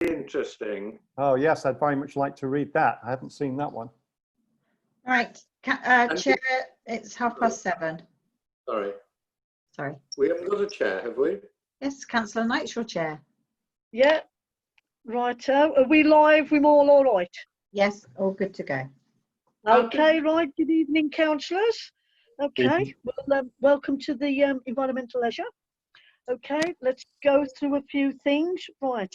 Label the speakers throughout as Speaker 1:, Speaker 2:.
Speaker 1: interesting.
Speaker 2: Oh yes, I'd very much like to read that. I haven't seen that one.
Speaker 3: Right, Chair, it's 7:30.
Speaker 1: Sorry,
Speaker 3: Sorry.
Speaker 1: we haven't got a chair, have we?
Speaker 3: Yes, Councillor Knight's your chair.
Speaker 4: Yeah, righto. Are we live? We're all right?
Speaker 3: Yes, all good to go.
Speaker 4: Okay, right. Good evening, councillors. Okay, well, welcome to the Environmental Leisure. Okay, let's go through a few things. Right,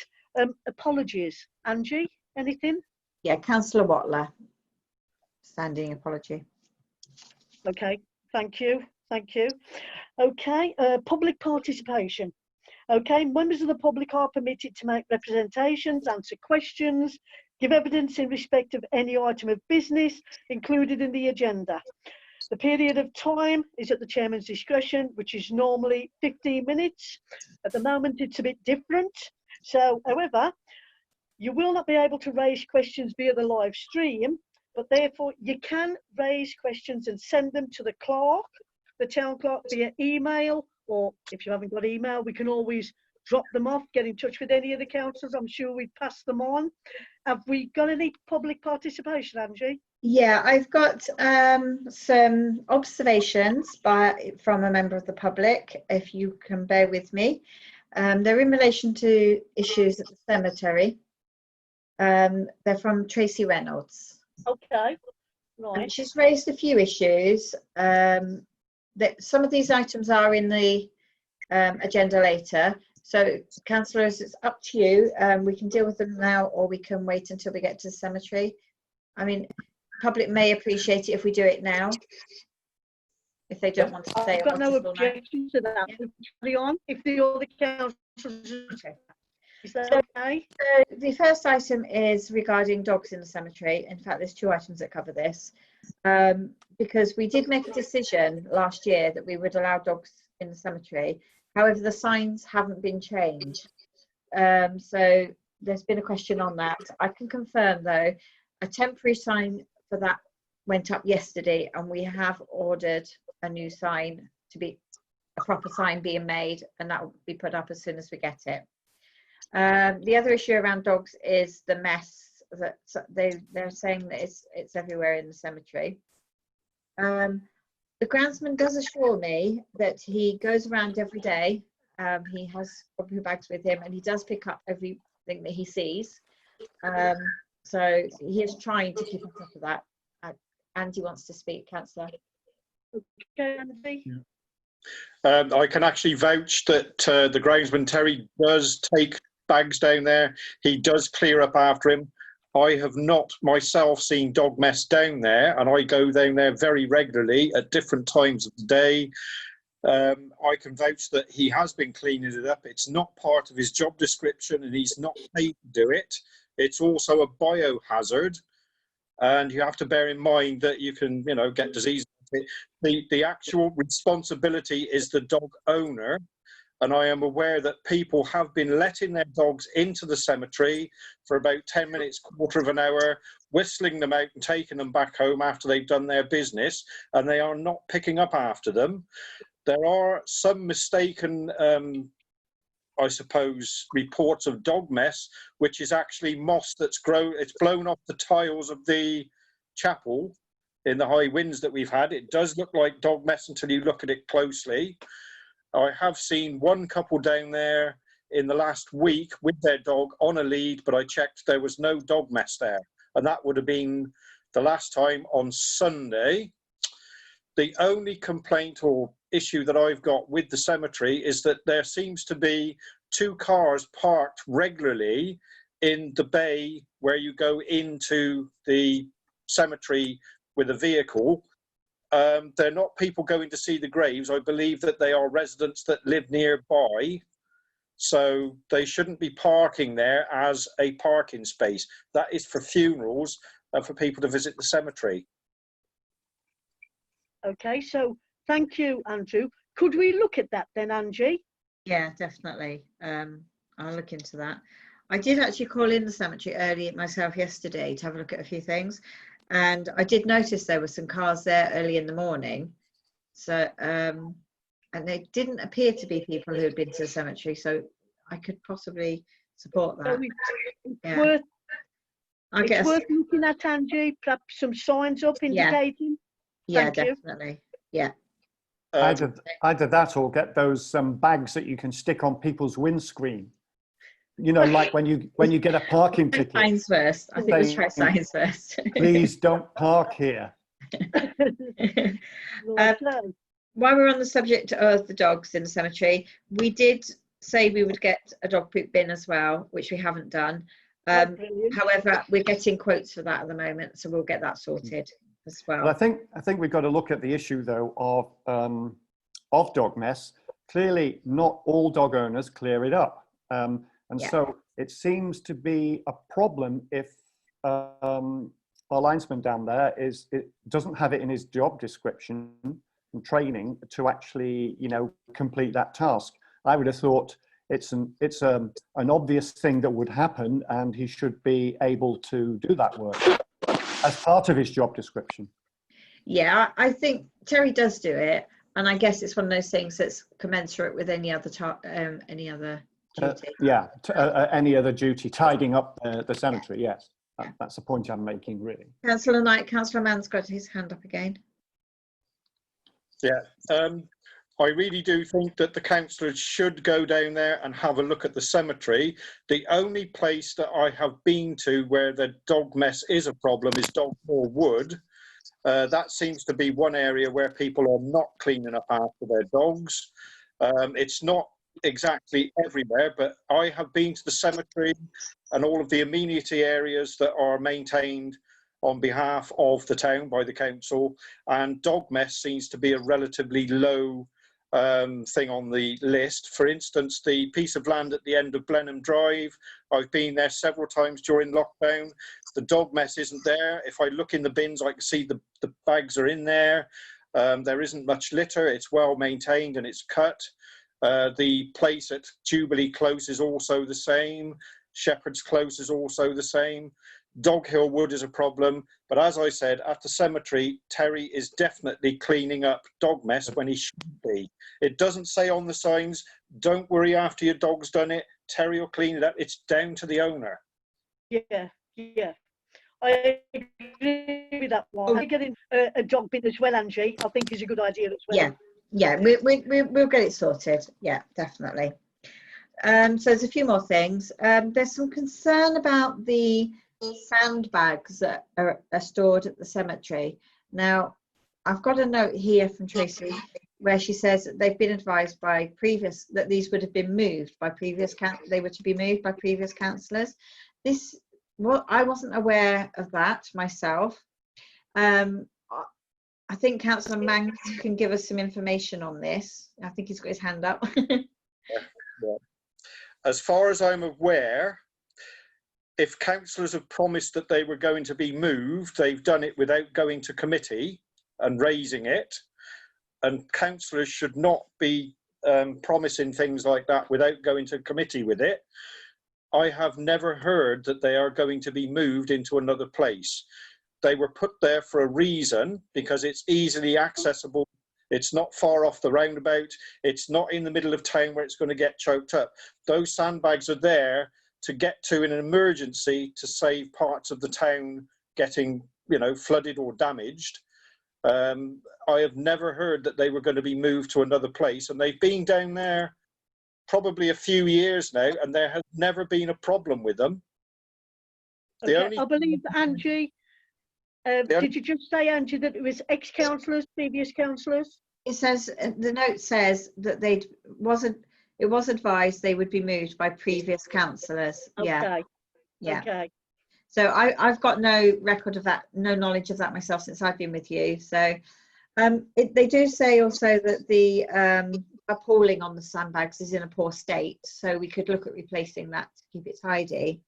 Speaker 4: apologies. Angie, anything?
Speaker 3: Yeah, Councillor Watler, standing apology.
Speaker 4: Okay, thank you. Thank you. Okay, public participation. Okay, members of the public are permitted to make representations, answer questions, give evidence in respect of any item of business included in the agenda. The period of time is at the chairman's discretion, which is normally 15 minutes. At the moment, it's a bit different. So, however, you will not be able to raise questions via the live stream, but therefore you can raise questions and send them to the clerk, the town clerk, via email, or if you haven't got email, we can always drop them off, get in touch with any of the councillors. I'm sure we'd pass them on. Have we got any public participation, Angie?
Speaker 3: Yeah, I've got some observations from a member of the public, if you can bear with me. They're in relation to issues at the cemetery. They're from Tracy Reynolds.
Speaker 4: Okay, right.
Speaker 3: And she's raised a few issues. That some of these items are in the agenda later. So, councillors, it's up to you. We can deal with them now, or we can wait until we get to the cemetery. I mean, public may appreciate it if we do it now, if they don't want to stay.
Speaker 4: I've got no objection to that. Yeah. Carry on if the other councillors.
Speaker 3: Okay.
Speaker 4: Is that okay?
Speaker 3: So the first item is regarding dogs in the cemetery. In fact, there's two items that cover this, because we did make a decision last year that we would allow dogs in the cemetery. However, the signs haven't been changed. So there's been a question on that. I can confirm, though, a temporary sign for that went up yesterday, and we have ordered a new sign to be a proper sign being made, and that will be put up as soon as we get it. The other issue around dogs is the mess that they're saying that it's everywhere in the cemetery. The groundsman does assure me that he goes around every day. He has property bags with him, and he does pick up everything that he sees. So he is trying to keep on top of that. Andy wants to speak, councillor.
Speaker 4: Okay, Andy.
Speaker 5: Yeah. I can actually vouch that the groundsman Terry does take bags down there. He does clear up after him. I have not myself seen dog mess down there, and I go down there very regularly at different times of the day. I can vouch that he has been cleaning it up. It's not part of his job description, and he's not paid to do it. It's also a biohazard, and you have to bear in mind that you can, get disease. The actual responsibility is the dog owner. And I am aware that people have been letting their dogs into the cemetery for about 10 minutes, quarter of an hour, whistling them out and taking them back home after they've done their business, and they are not picking up after them. There are some mistaken, I suppose, reports of dog mess, which is actually moss that's it's blown off the tiles of the chapel in the high winds that we've had. It does look like dog mess until you look at it closely. I have seen one couple down there in the last week with their dog on a lead, but I checked, there was no dog mess there. And that would have been the last time on Sunday. The only complaint or issue that I've got with the cemetery is that there seems to be 2 cars parked regularly in the bay where you go into the cemetery with a vehicle. They're not people going to see the graves. I believe that they are residents that live nearby. So they shouldn't be parking there as a parking space. That is for funerals and for people to visit the cemetery.
Speaker 4: Okay, so thank you, Andrew. Could we look at that then, Angie?
Speaker 3: Yeah, definitely. I'll look into that. I did actually call in the cemetery early myself yesterday to have a look at a few things. And I did notice there were some cars there early in the morning. So, and they didn't appear to be people who had been to the cemetery. So I could possibly support that. Yeah.
Speaker 4: worth,
Speaker 3: I
Speaker 4: it's
Speaker 3: guess.
Speaker 4: worth looking at, Angie. Perhaps some signs up
Speaker 3: Yeah.
Speaker 4: indicating.
Speaker 3: Yeah,
Speaker 4: Thank you.
Speaker 3: definitely. Yeah.
Speaker 2: Either that or get those bags that you can stick on people's windscreen. You know, like when you get a parking
Speaker 3: Try
Speaker 2: ticket,
Speaker 3: signs first. I think let's try
Speaker 2: saying,
Speaker 3: signs first.
Speaker 2: please don't park here.
Speaker 4: Right, so,
Speaker 3: While we're on the subject of the dogs in the cemetery, we did say we would get a dog poop bin as well, which we haven't done.
Speaker 4: brilliant.
Speaker 3: However, we're getting quotes for that at the moment, so we'll get that sorted as
Speaker 2: But
Speaker 3: well.
Speaker 2: I think we've got to look at the issue though of dog mess. Clearly, not all dog owners clear it up, and
Speaker 3: Yeah.
Speaker 2: so it seems to be a problem if our linesman down there it doesn't have it in his job description and training to actually, you know, complete that task. I would have thought it's an obvious thing that would happen, and he should be able to do that work as part of his job description.
Speaker 3: Yeah, I think Terry does do it, and I guess it's one of those things that's commensurate with any other duty.
Speaker 2: Yeah, any other duty, tidying up the cemetery, yes. That's the point I'm making, really.
Speaker 3: Councillor Knight, Councillor Mann's got his hand up again.
Speaker 5: Yeah, I really do think that the councillors should go down there and have a look at the cemetery. The only place that I have been to where the dog mess is a problem is Doghill Wood. That seems to be one area where people are not cleaning up after their dogs. It's not exactly everywhere, but I have been to the cemetery and all of the amenity areas that are maintained on behalf of the town by the council, and dog mess seems to be a relatively low thing on the list. For instance, the piece of land at the end of Blenheim Drive, I've been there several times during lockdown. The dog mess isn't there. If I look in the bins, I can see the bags are in there. There isn't much litter. It's well maintained and it's cut. The place at Jubilee Close is also the same. Shepherd's Close is also the same. Doghill Wood is a problem, but as I said, at the cemetery, Terry is definitely cleaning up dog mess when he should be. It doesn't say on the signs, don't worry after your dog's done it, Terry will clean it up. It's down to the owner.
Speaker 4: Yeah, yeah. I agree with that one. I getting a dog bin as well, Angie, I think is a good idea as well.
Speaker 3: Yeah, we'll get it sorted. Yeah, definitely. So there's a few more things. There's some concern about the sandbags that are stored at the cemetery. Now, I've got a note here from Tracy where she says that they've been advised by that these would have been moved by they were to be moved by previous councillors. I wasn't aware of that myself. I think Councillor Mann can give us some information on this. I think he's got his hand up.
Speaker 5: Yeah. As far as I'm aware, if councillors have promised that they were going to be moved, they've done it without going to committee and raising it. And councillors should not be promising things like that without going to committee with it. I have never heard that they are going to be moved into another place. They were put there for a reason, because it's easily accessible. It's not far off the roundabout. It's not in the middle of town where it's going to get choked up. Those sandbags are there to get to in an emergency to save parts of the town getting, you know, flooded or damaged. I have never heard that they were going to be moved to another place, and they've been down there probably a few years now, and there has never been a problem with them.
Speaker 4: Okay, I believe, Angie, did you just say, Angie, that it was ex-councillors, previous councillors?
Speaker 3: It says, the note says that it was advised they would be moved by previous councillors.
Speaker 4: Okay.
Speaker 3: Yeah.
Speaker 4: Okay.
Speaker 3: So I've got no record of that, no knowledge of that myself since I've been with you. So they do say also that the appalling on the sandbags is in a poor state, so we could look at replacing that to keep it tidy.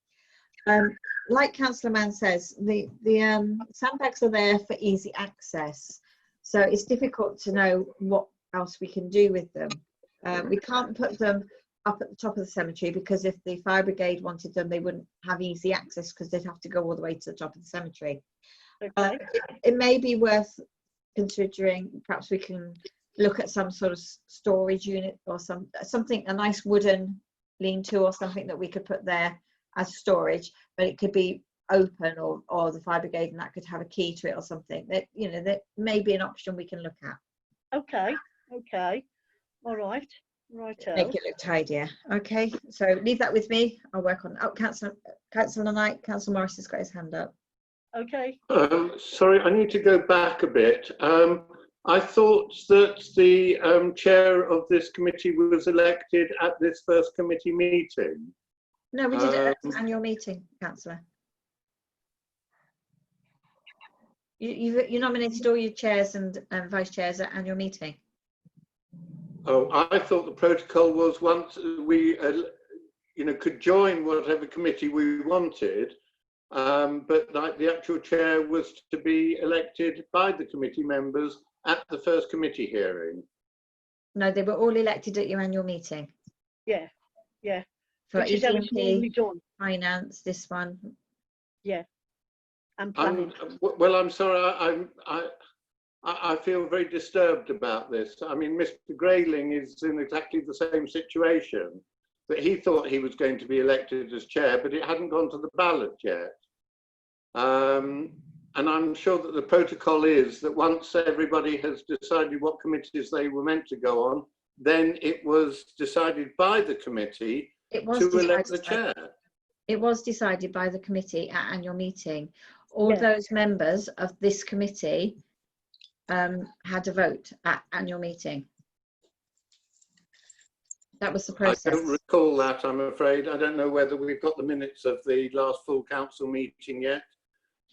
Speaker 3: Like Councillor Mann says, the sandbags are there for easy access, so it's difficult to know what else we can do with them. We can't put them up at the top of the cemetery, because if the fire brigade wanted them, they wouldn't have easy access because they'd have to go all the way to the top of the cemetery.
Speaker 4: Okay.
Speaker 3: It may be worth considering, perhaps we can look at some sort of storage unit or something, a nice wooden lean-to or something that we could put there as storage, but it could be open, or the fire brigade and that could have a key to it or something. That, you know, that may be an option we can look at.
Speaker 4: Okay, okay, all right, righto.
Speaker 3: Make it look tidier. Okay, so leave that with me. I'll work on. Oh, Councillor Knight, Councillor Morris has got his hand up.
Speaker 4: Okay,
Speaker 1: Sorry, I need to go back a bit. I thought that the chair of this committee was elected at this first committee meeting.
Speaker 3: No, we did it at the annual meeting, Councillor. You nominated all your chairs and vice chairs at annual meeting.
Speaker 1: Oh, I thought the protocol was once we, you know, could join whatever committee we wanted, but like the actual chair was to be elected by the committee members at the first committee hearing.
Speaker 3: No, they were all elected at your annual meeting.
Speaker 4: yeah, yeah,
Speaker 3: For
Speaker 4: which is how it's normally
Speaker 3: ED&P,
Speaker 4: done,
Speaker 3: finance, this one.
Speaker 4: and planning.
Speaker 1: Well, I'm sorry, I feel very disturbed about this. I mean, Mr. Grayling is in exactly the same situation, that he thought he was going to be elected as chair, but it hadn't gone to the ballot yet. And I'm sure that the protocol is that once everybody has decided what committees they were meant to go on, then it was decided by the committee to elect the chair.
Speaker 3: It was decided by the committee at annual meeting. All
Speaker 4: Yeah.
Speaker 3: those members of this committee had a vote at annual meeting. That was the
Speaker 1: I
Speaker 3: process.
Speaker 1: don't recall that, I'm afraid. I don't know whether we've got the minutes of the last full council meeting yet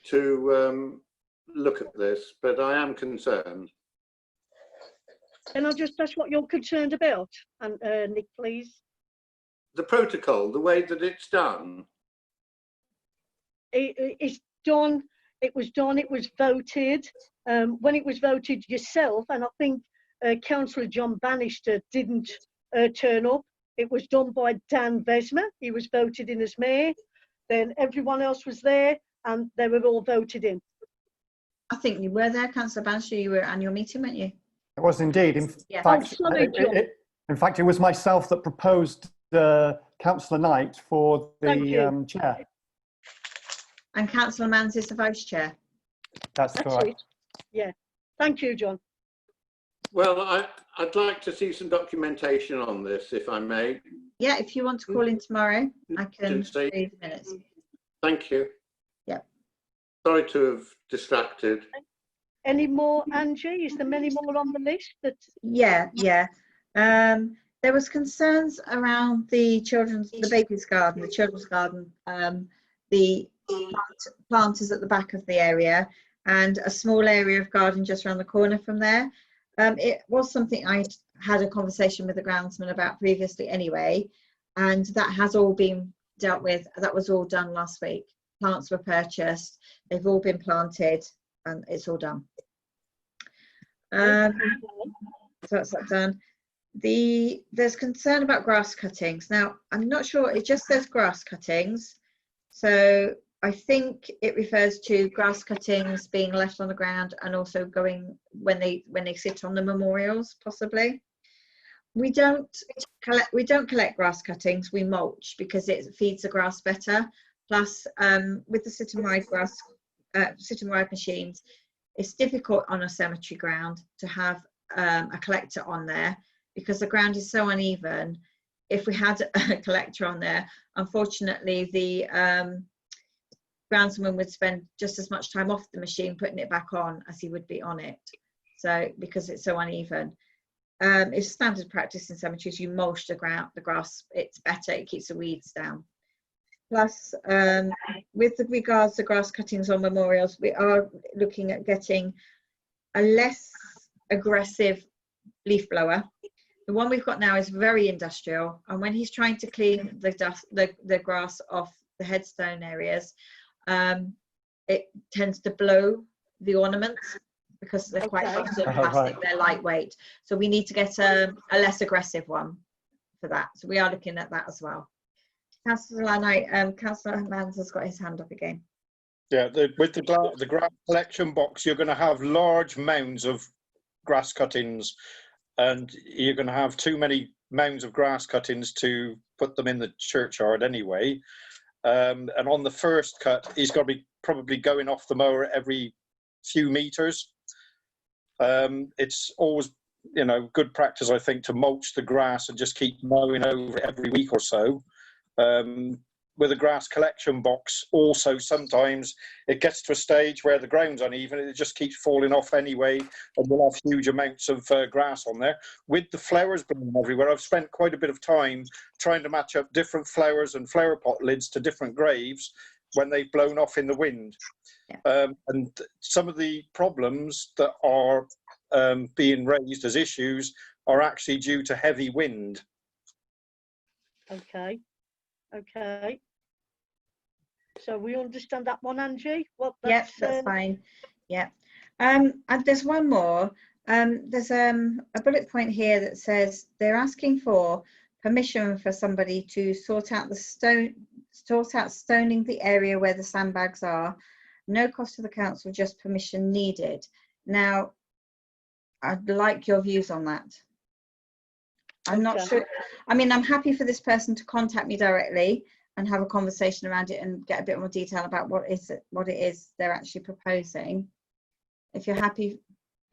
Speaker 1: to look at this, but I am concerned.
Speaker 4: Can I just ask what you're concerned about, and Nick, please?
Speaker 1: The protocol, the way that it's done.
Speaker 4: It's done. It was done. It was voted. When it was voted yourself, and I think Councillor John Bannister didn't turn up. It was done by Dan Vesmer. He was voted in as mayor. Then everyone else was there, and they were all voted in.
Speaker 3: I think you were there, Councillor Bannister. You were at annual meeting, weren't you?
Speaker 2: It was indeed. In
Speaker 3: Yeah.
Speaker 2: fact,
Speaker 4: Oh, sorry, John.
Speaker 2: in fact, it was myself that proposed Councillor Knight for
Speaker 4: Thank you.
Speaker 2: the chair.
Speaker 3: And Councillor Mans is the vice chair.
Speaker 2: That's
Speaker 4: That's
Speaker 2: correct.
Speaker 4: it. Yeah. Thank you, John.
Speaker 1: Well, I'd like to see some documentation on this, if I may.
Speaker 3: Yeah, if you want to call in tomorrow, I can
Speaker 1: Didn't say-
Speaker 3: read the minutes.
Speaker 1: Thank you.
Speaker 3: Yeah.
Speaker 1: Sorry to have distracted.
Speaker 4: Any more, Angie? Is there many more on the list? That
Speaker 3: Yeah. There was concerns around the baby's garden, the children's garden, the planters at the back of the area, and a small area of garden just around the corner from there. It was something I had a conversation with the groundsman about previously anyway, and that has all been dealt with. That was all done last week. Plants were purchased, they've all been planted, and it's all done. So that's that done. There's concern about grass cuttings. Now, I'm not sure, it just says grass cuttings. So I think it refers to grass cuttings being left on the ground and also going when they sit on the memorials, possibly. We don't collect grass cuttings, we mulch because it feeds the grass better. Plus, with the sit and ride machines, it's difficult on a cemetery ground to have a collector on there because the ground is so uneven. If we had a collector on there, unfortunately, the groundsman would spend just as much time off the machine putting it back on as he would be on it. So because it's so uneven. It's standard practice in cemeteries. You mulch the grass. It's better. It keeps the weeds down. Plus, with regards to grass cuttings on memorials, we are looking at getting a less aggressive leaf blower. The one we've got now is very industrial, and when he's trying to clean the grass off the headstone areas, it tends to blow the ornaments because they're quite soft and plastic.
Speaker 2: Right.
Speaker 3: They're lightweight, so we need to get a less aggressive one for that. So we are looking at that as well. Councillor Knight, Councillor Mans has got his hand up again.
Speaker 5: Yeah, with the grass collection box, you're going to have large mounds of grass cuttings, and you're going to have too many mounds of grass cuttings to put them in the churchyard anyway. and on the first cut, he's got to be probably going off the mower every few meters. It's always, you know, good practice, I think, to mulch the grass and just keep mowing over it every week or so. With a grass collection box, also sometimes it gets to a stage where the ground's uneven, it just keeps falling off anyway, and we'll have huge amounts of grass on there. With the flowers blooming everywhere, I've spent quite a bit of time trying to match up different flowers and flower pot lids to different graves when they've blown off in the wind.
Speaker 3: Yeah.
Speaker 5: And some of the problems that are being raised as issues are actually due to heavy wind.
Speaker 4: Okay. Okay. So we understand that one, Angie? Well,
Speaker 3: Yep, that's fine. Yeah. And there's one more. There's a bullet point here that says they're asking for permission for somebody to sort out stoning the area where the sandbags are. No cost to the council, just permission needed. Now, I'd like your views on that. I'm not sure. I mean, I'm happy for this person to contact me directly and have a conversation around it and get a bit more detail about what it is they're actually proposing. If you're happy,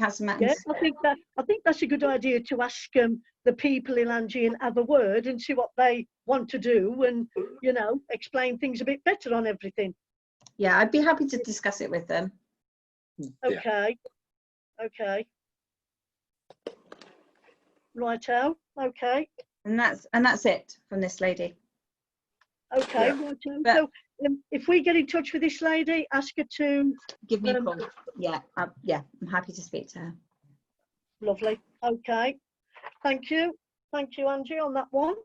Speaker 3: Councillor Mattins.
Speaker 4: Yeah, I think that's a good idea to ask the people in Angie and have a word and see what they want to do, and you know, explain things a bit better on everything.
Speaker 3: Yeah, I'd be happy to discuss it with them.
Speaker 4: Okay. Yeah. Okay. Righto. Okay.
Speaker 3: And that's it from this lady.
Speaker 4: Okay.
Speaker 5: Yeah.
Speaker 4: Righto.
Speaker 3: But,
Speaker 4: so if we get in touch with this lady, ask her to
Speaker 3: give me a call. Yeah, yeah, I'm happy to speak to her.
Speaker 4: Lovely. Okay. Thank you, Angie, on that one.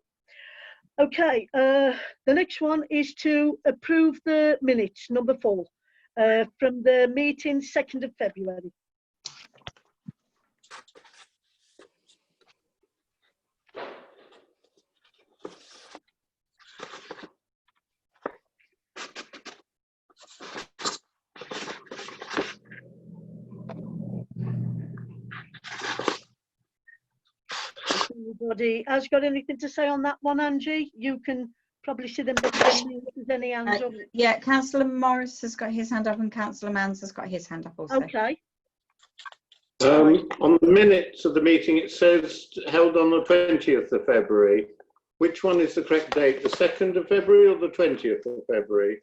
Speaker 4: Okay. The next one is to approve the minutes, number 4, from the meeting 2nd of February. Anybody has got anything to say on that one, Angie? You can probably see them better than me if there's any hands up.
Speaker 3: Yeah, Councillor Morris has got his hand up and Councillor Manns has got his hand up also.
Speaker 4: Okay.
Speaker 1: On the minutes of the meeting, it says held on the 20th of February. Which one is the correct date? The 2nd of February or the 20th of February?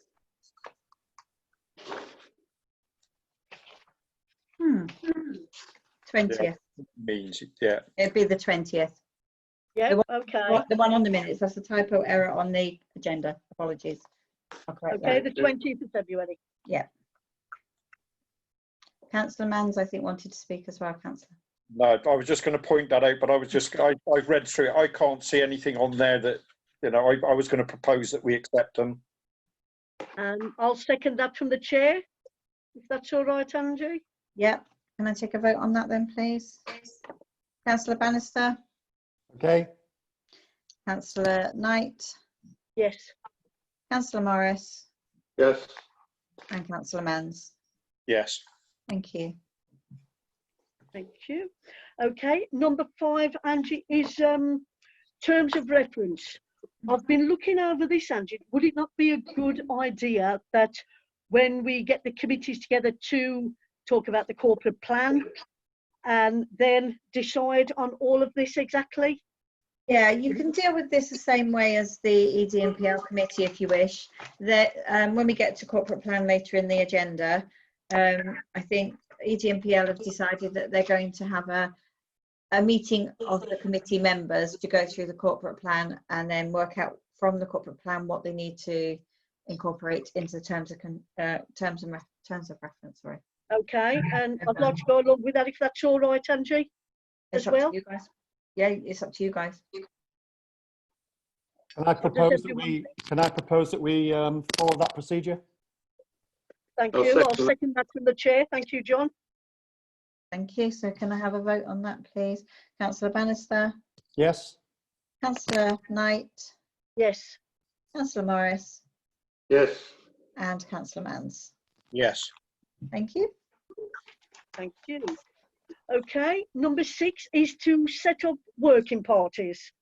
Speaker 3: 20th.
Speaker 5: Means, yeah.
Speaker 3: It'd be the 20th.
Speaker 4: Yeah,
Speaker 3: The
Speaker 4: okay.
Speaker 3: The one on the minutes. That's a typo error on the agenda. Apologies. I'll correct
Speaker 4: Okay,
Speaker 3: that.
Speaker 4: the 20th of February.
Speaker 3: Yeah. Councillor Manns, I think, wanted to speak as well, Councillor.
Speaker 5: No, I was just going to point that out, but I've read through it. I can't see anything on there that, you know, I was going to propose that we accept them.
Speaker 4: I'll second that from the chair, if that's all right, Angie.
Speaker 3: Yeah. Can I take a vote on that then, please? Councillor Bannister?
Speaker 2: Okay.
Speaker 3: Councillor Knight?
Speaker 4: Yes.
Speaker 3: Councillor Morris?
Speaker 1: Yes.
Speaker 3: And Councillor Manns?
Speaker 5: Yes.
Speaker 3: Thank you.
Speaker 4: Thank you. Okay, number 5, Angie, is terms of reference. I've been looking over this, Angie. Would it not be a good idea that when we get the committees together to talk about the corporate plan and then decide on all of this exactly?
Speaker 3: Yeah, you can deal with this the same way as the EDMPL committee if you wish. That when we get to corporate plan later in the agenda, I think EDMPL have decided that they're going to have a meeting of the committee members to go through the corporate plan and then work out from the corporate plan what they need to incorporate into the terms of reference. Sorry.
Speaker 4: Okay, and I'd like to go along with that if that's all right, Angie,
Speaker 3: It's
Speaker 4: as
Speaker 3: up to
Speaker 4: well.
Speaker 3: you guys. Yeah, it's up to you guys.
Speaker 2: Can I propose that we follow that procedure?
Speaker 4: Thank
Speaker 1: I'll
Speaker 4: you. I'll
Speaker 1: second that.
Speaker 4: second that from the chair. Thank you, John.
Speaker 3: Thank you. So can I have a vote on that, please? Councillor Bannister,
Speaker 2: Yes.
Speaker 3: Councillor Knight,
Speaker 4: Yes.
Speaker 3: Councillor Morris,
Speaker 1: Yes.
Speaker 3: and Councillor Manns.
Speaker 5: Yes.
Speaker 3: Thank you.
Speaker 4: Thank you. Okay, number 6 is to set up working parties.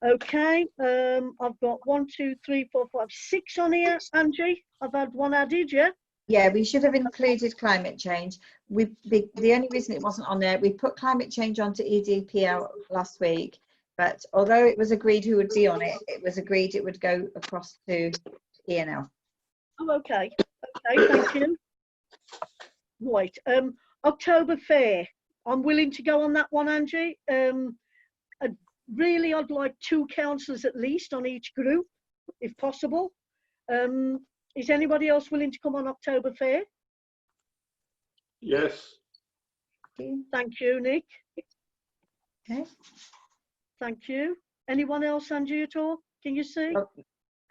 Speaker 4: Okay, I've got 1, 2, 3, 4, 5, 6 on here, Angie. I've had one added, yeah?
Speaker 3: Yeah, we should have included climate change. The only reason it wasn't on there, we put climate change onto EDPL last week, but although it was agreed who would be on it, it was agreed it would go across to ENL.
Speaker 4: Oh, okay. Okay, thank you. Right, October Fair. I'm willing to go on that one, Angie. Really, I'd like 2 councillors at least on each group, if possible. Is anybody else willing to come on October Fair?
Speaker 1: Yes.
Speaker 4: Thank you, Nick.
Speaker 3: Okay.
Speaker 4: Thank you. Anyone else, Angie, at all? Can you see?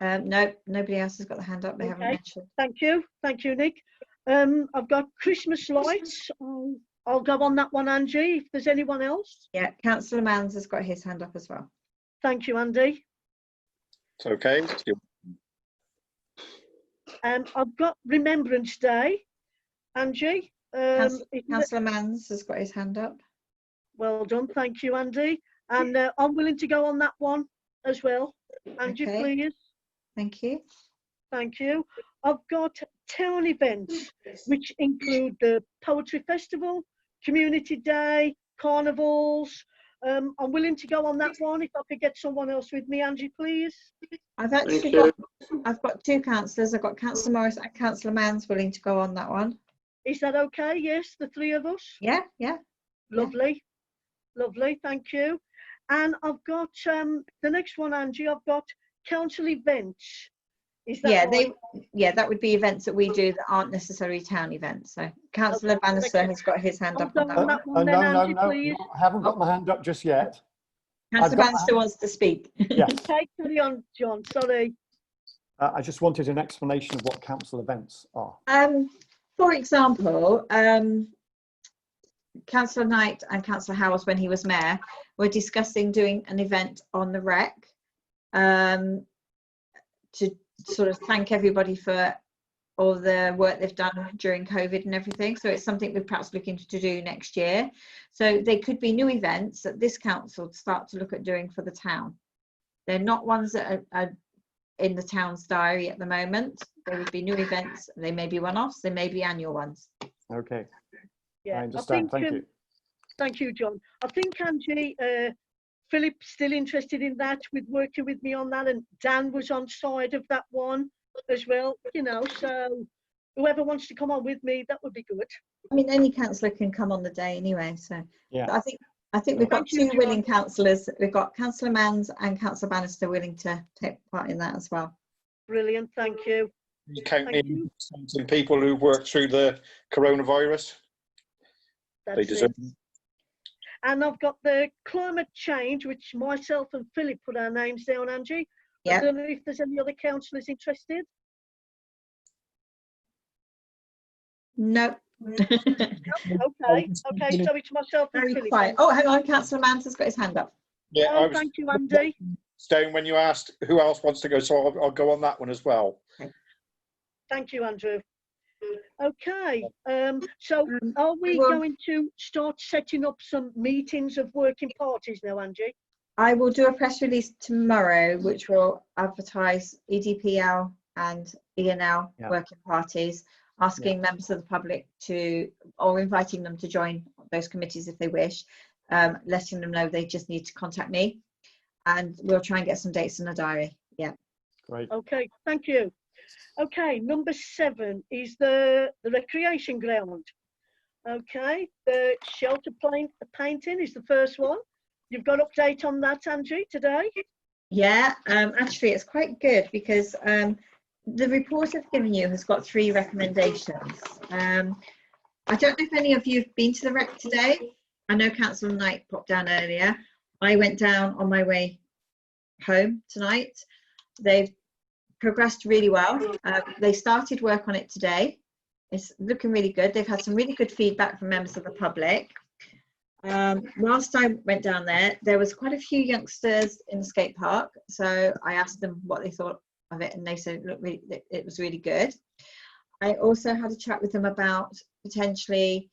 Speaker 3: No, nobody else has got the hand up. They haven't
Speaker 4: Okay.
Speaker 3: mentioned.
Speaker 4: Thank you. Thank you, Nick. I've got Christmas lights. I'll go on that one, Angie, if there's anyone else.
Speaker 3: Yeah, Councillor Manns has got his hand up as well.
Speaker 4: Thank you, Andy.
Speaker 5: It's okay.
Speaker 4: I've got Remembrance Day, Angie.
Speaker 3: Councillor Manns has got his hand up.
Speaker 4: Well done. Thank you, Andy. And I'm willing to go on that one as well. Angie,
Speaker 3: Okay.
Speaker 4: please.
Speaker 3: Thank you.
Speaker 4: Thank you. I've got town events, which include the Poetry Festival, Community Day, carnivals. I'm willing to go on that one. If I could get someone else with me, Angie, please.
Speaker 3: I've actually
Speaker 1: Thank
Speaker 3: got 2 councillors. I've got Councillor Morris and Councillor Manns willing to go on that one.
Speaker 4: Is that okay? Yes, the 3 of us?
Speaker 3: Yeah, yeah.
Speaker 4: Lovely. Lovely. Thank you. And I've got the next one, Angie. I've got council events. Is that
Speaker 3: Yeah,
Speaker 4: right?
Speaker 3: that would be events that we do that aren't necessarily town events. So Councillor Bannister has got his hand
Speaker 4: I'll
Speaker 3: up
Speaker 4: go
Speaker 3: on that
Speaker 4: on
Speaker 3: one.
Speaker 4: that one then, Angie, please.
Speaker 2: I haven't got my hand up just yet.
Speaker 3: Councillor
Speaker 2: got my
Speaker 3: Bannister wants to speak.
Speaker 2: Yes.
Speaker 4: Okay, carry on, John. Sorry.
Speaker 2: I just wanted an explanation of what council events are.
Speaker 3: For example, Councillor Knight and Councillor Howells, when he was mayor, were discussing doing an event on the wreck to sort of thank everybody for all the work they've done during COVID and everything. So it's something we're perhaps looking to do next year. So they could be new events that this council start to look at doing for the town. They're not ones that are in the town's diary at the moment. They would be new events. They may be one-offs. They may be annual ones.
Speaker 2: Okay,
Speaker 4: Yeah,
Speaker 2: I understand. Thank you.
Speaker 4: Thank you, John. I think, Angie, Philip's still interested in that, with working with me on that, and Dan was on side of that one as well, you know, so whoever wants to come on with me, that would be good.
Speaker 3: I mean, any councillor can come on the day anyway. So
Speaker 2: Yeah.
Speaker 3: I think we've got
Speaker 4: Thank you,
Speaker 3: 2 willing
Speaker 4: John.
Speaker 3: councillors. We've got Councillor Manns and Councillor Bannister willing to take part in that as well.
Speaker 4: Brilliant, thank you.
Speaker 5: You count
Speaker 4: Thank
Speaker 5: in some people who worked through the coronavirus. They
Speaker 4: That's
Speaker 5: deserve
Speaker 4: it.
Speaker 5: it.
Speaker 4: And I've got the climate change, which myself and Philip put our names down, Angie.
Speaker 3: Yeah.
Speaker 4: I don't know if there's any other councillors interested.
Speaker 3: No.
Speaker 4: Okay, okay, so it's myself and
Speaker 3: Very
Speaker 4: Philip.
Speaker 3: quiet. Oh, hang on. Councillor Manns has got his hand up.
Speaker 5: Yeah, I
Speaker 4: Oh,
Speaker 5: was
Speaker 4: thank you, Andy.
Speaker 5: down when you asked who else wants to go, so I'll go on that one as well.
Speaker 4: Thank you, Andrew. Okay, so are we
Speaker 3: well-
Speaker 4: going to start setting up some meetings of working parties now, Angie?
Speaker 3: I will do a press release tomorrow, which will advertise EDPL and ENL
Speaker 2: Yeah.
Speaker 3: working parties, asking members of the public or inviting them to join those committees if they wish, letting them know they just need to contact me, and we'll try and get some dates in the diary. Yeah.
Speaker 2: Great.
Speaker 4: Okay, thank you. Okay, number 7 is the recreation ground. Okay, the shelter painting is the first one. You've got update on that, Angie, today?
Speaker 3: Yeah, actually it's quite good because the report I've given you has got 3 recommendations. I don't know if any of you have been to the rec today. I know Councillor Knight popped down earlier. I went down on my way home tonight. They've progressed really well. They started work on it today. It's looking really good. They've had some really good feedback from members of the public. Whilst I went down there was quite a few youngsters in the skate park, so I asked them what they thought of it, and they said look, it was really good. I also had a chat with them about potentially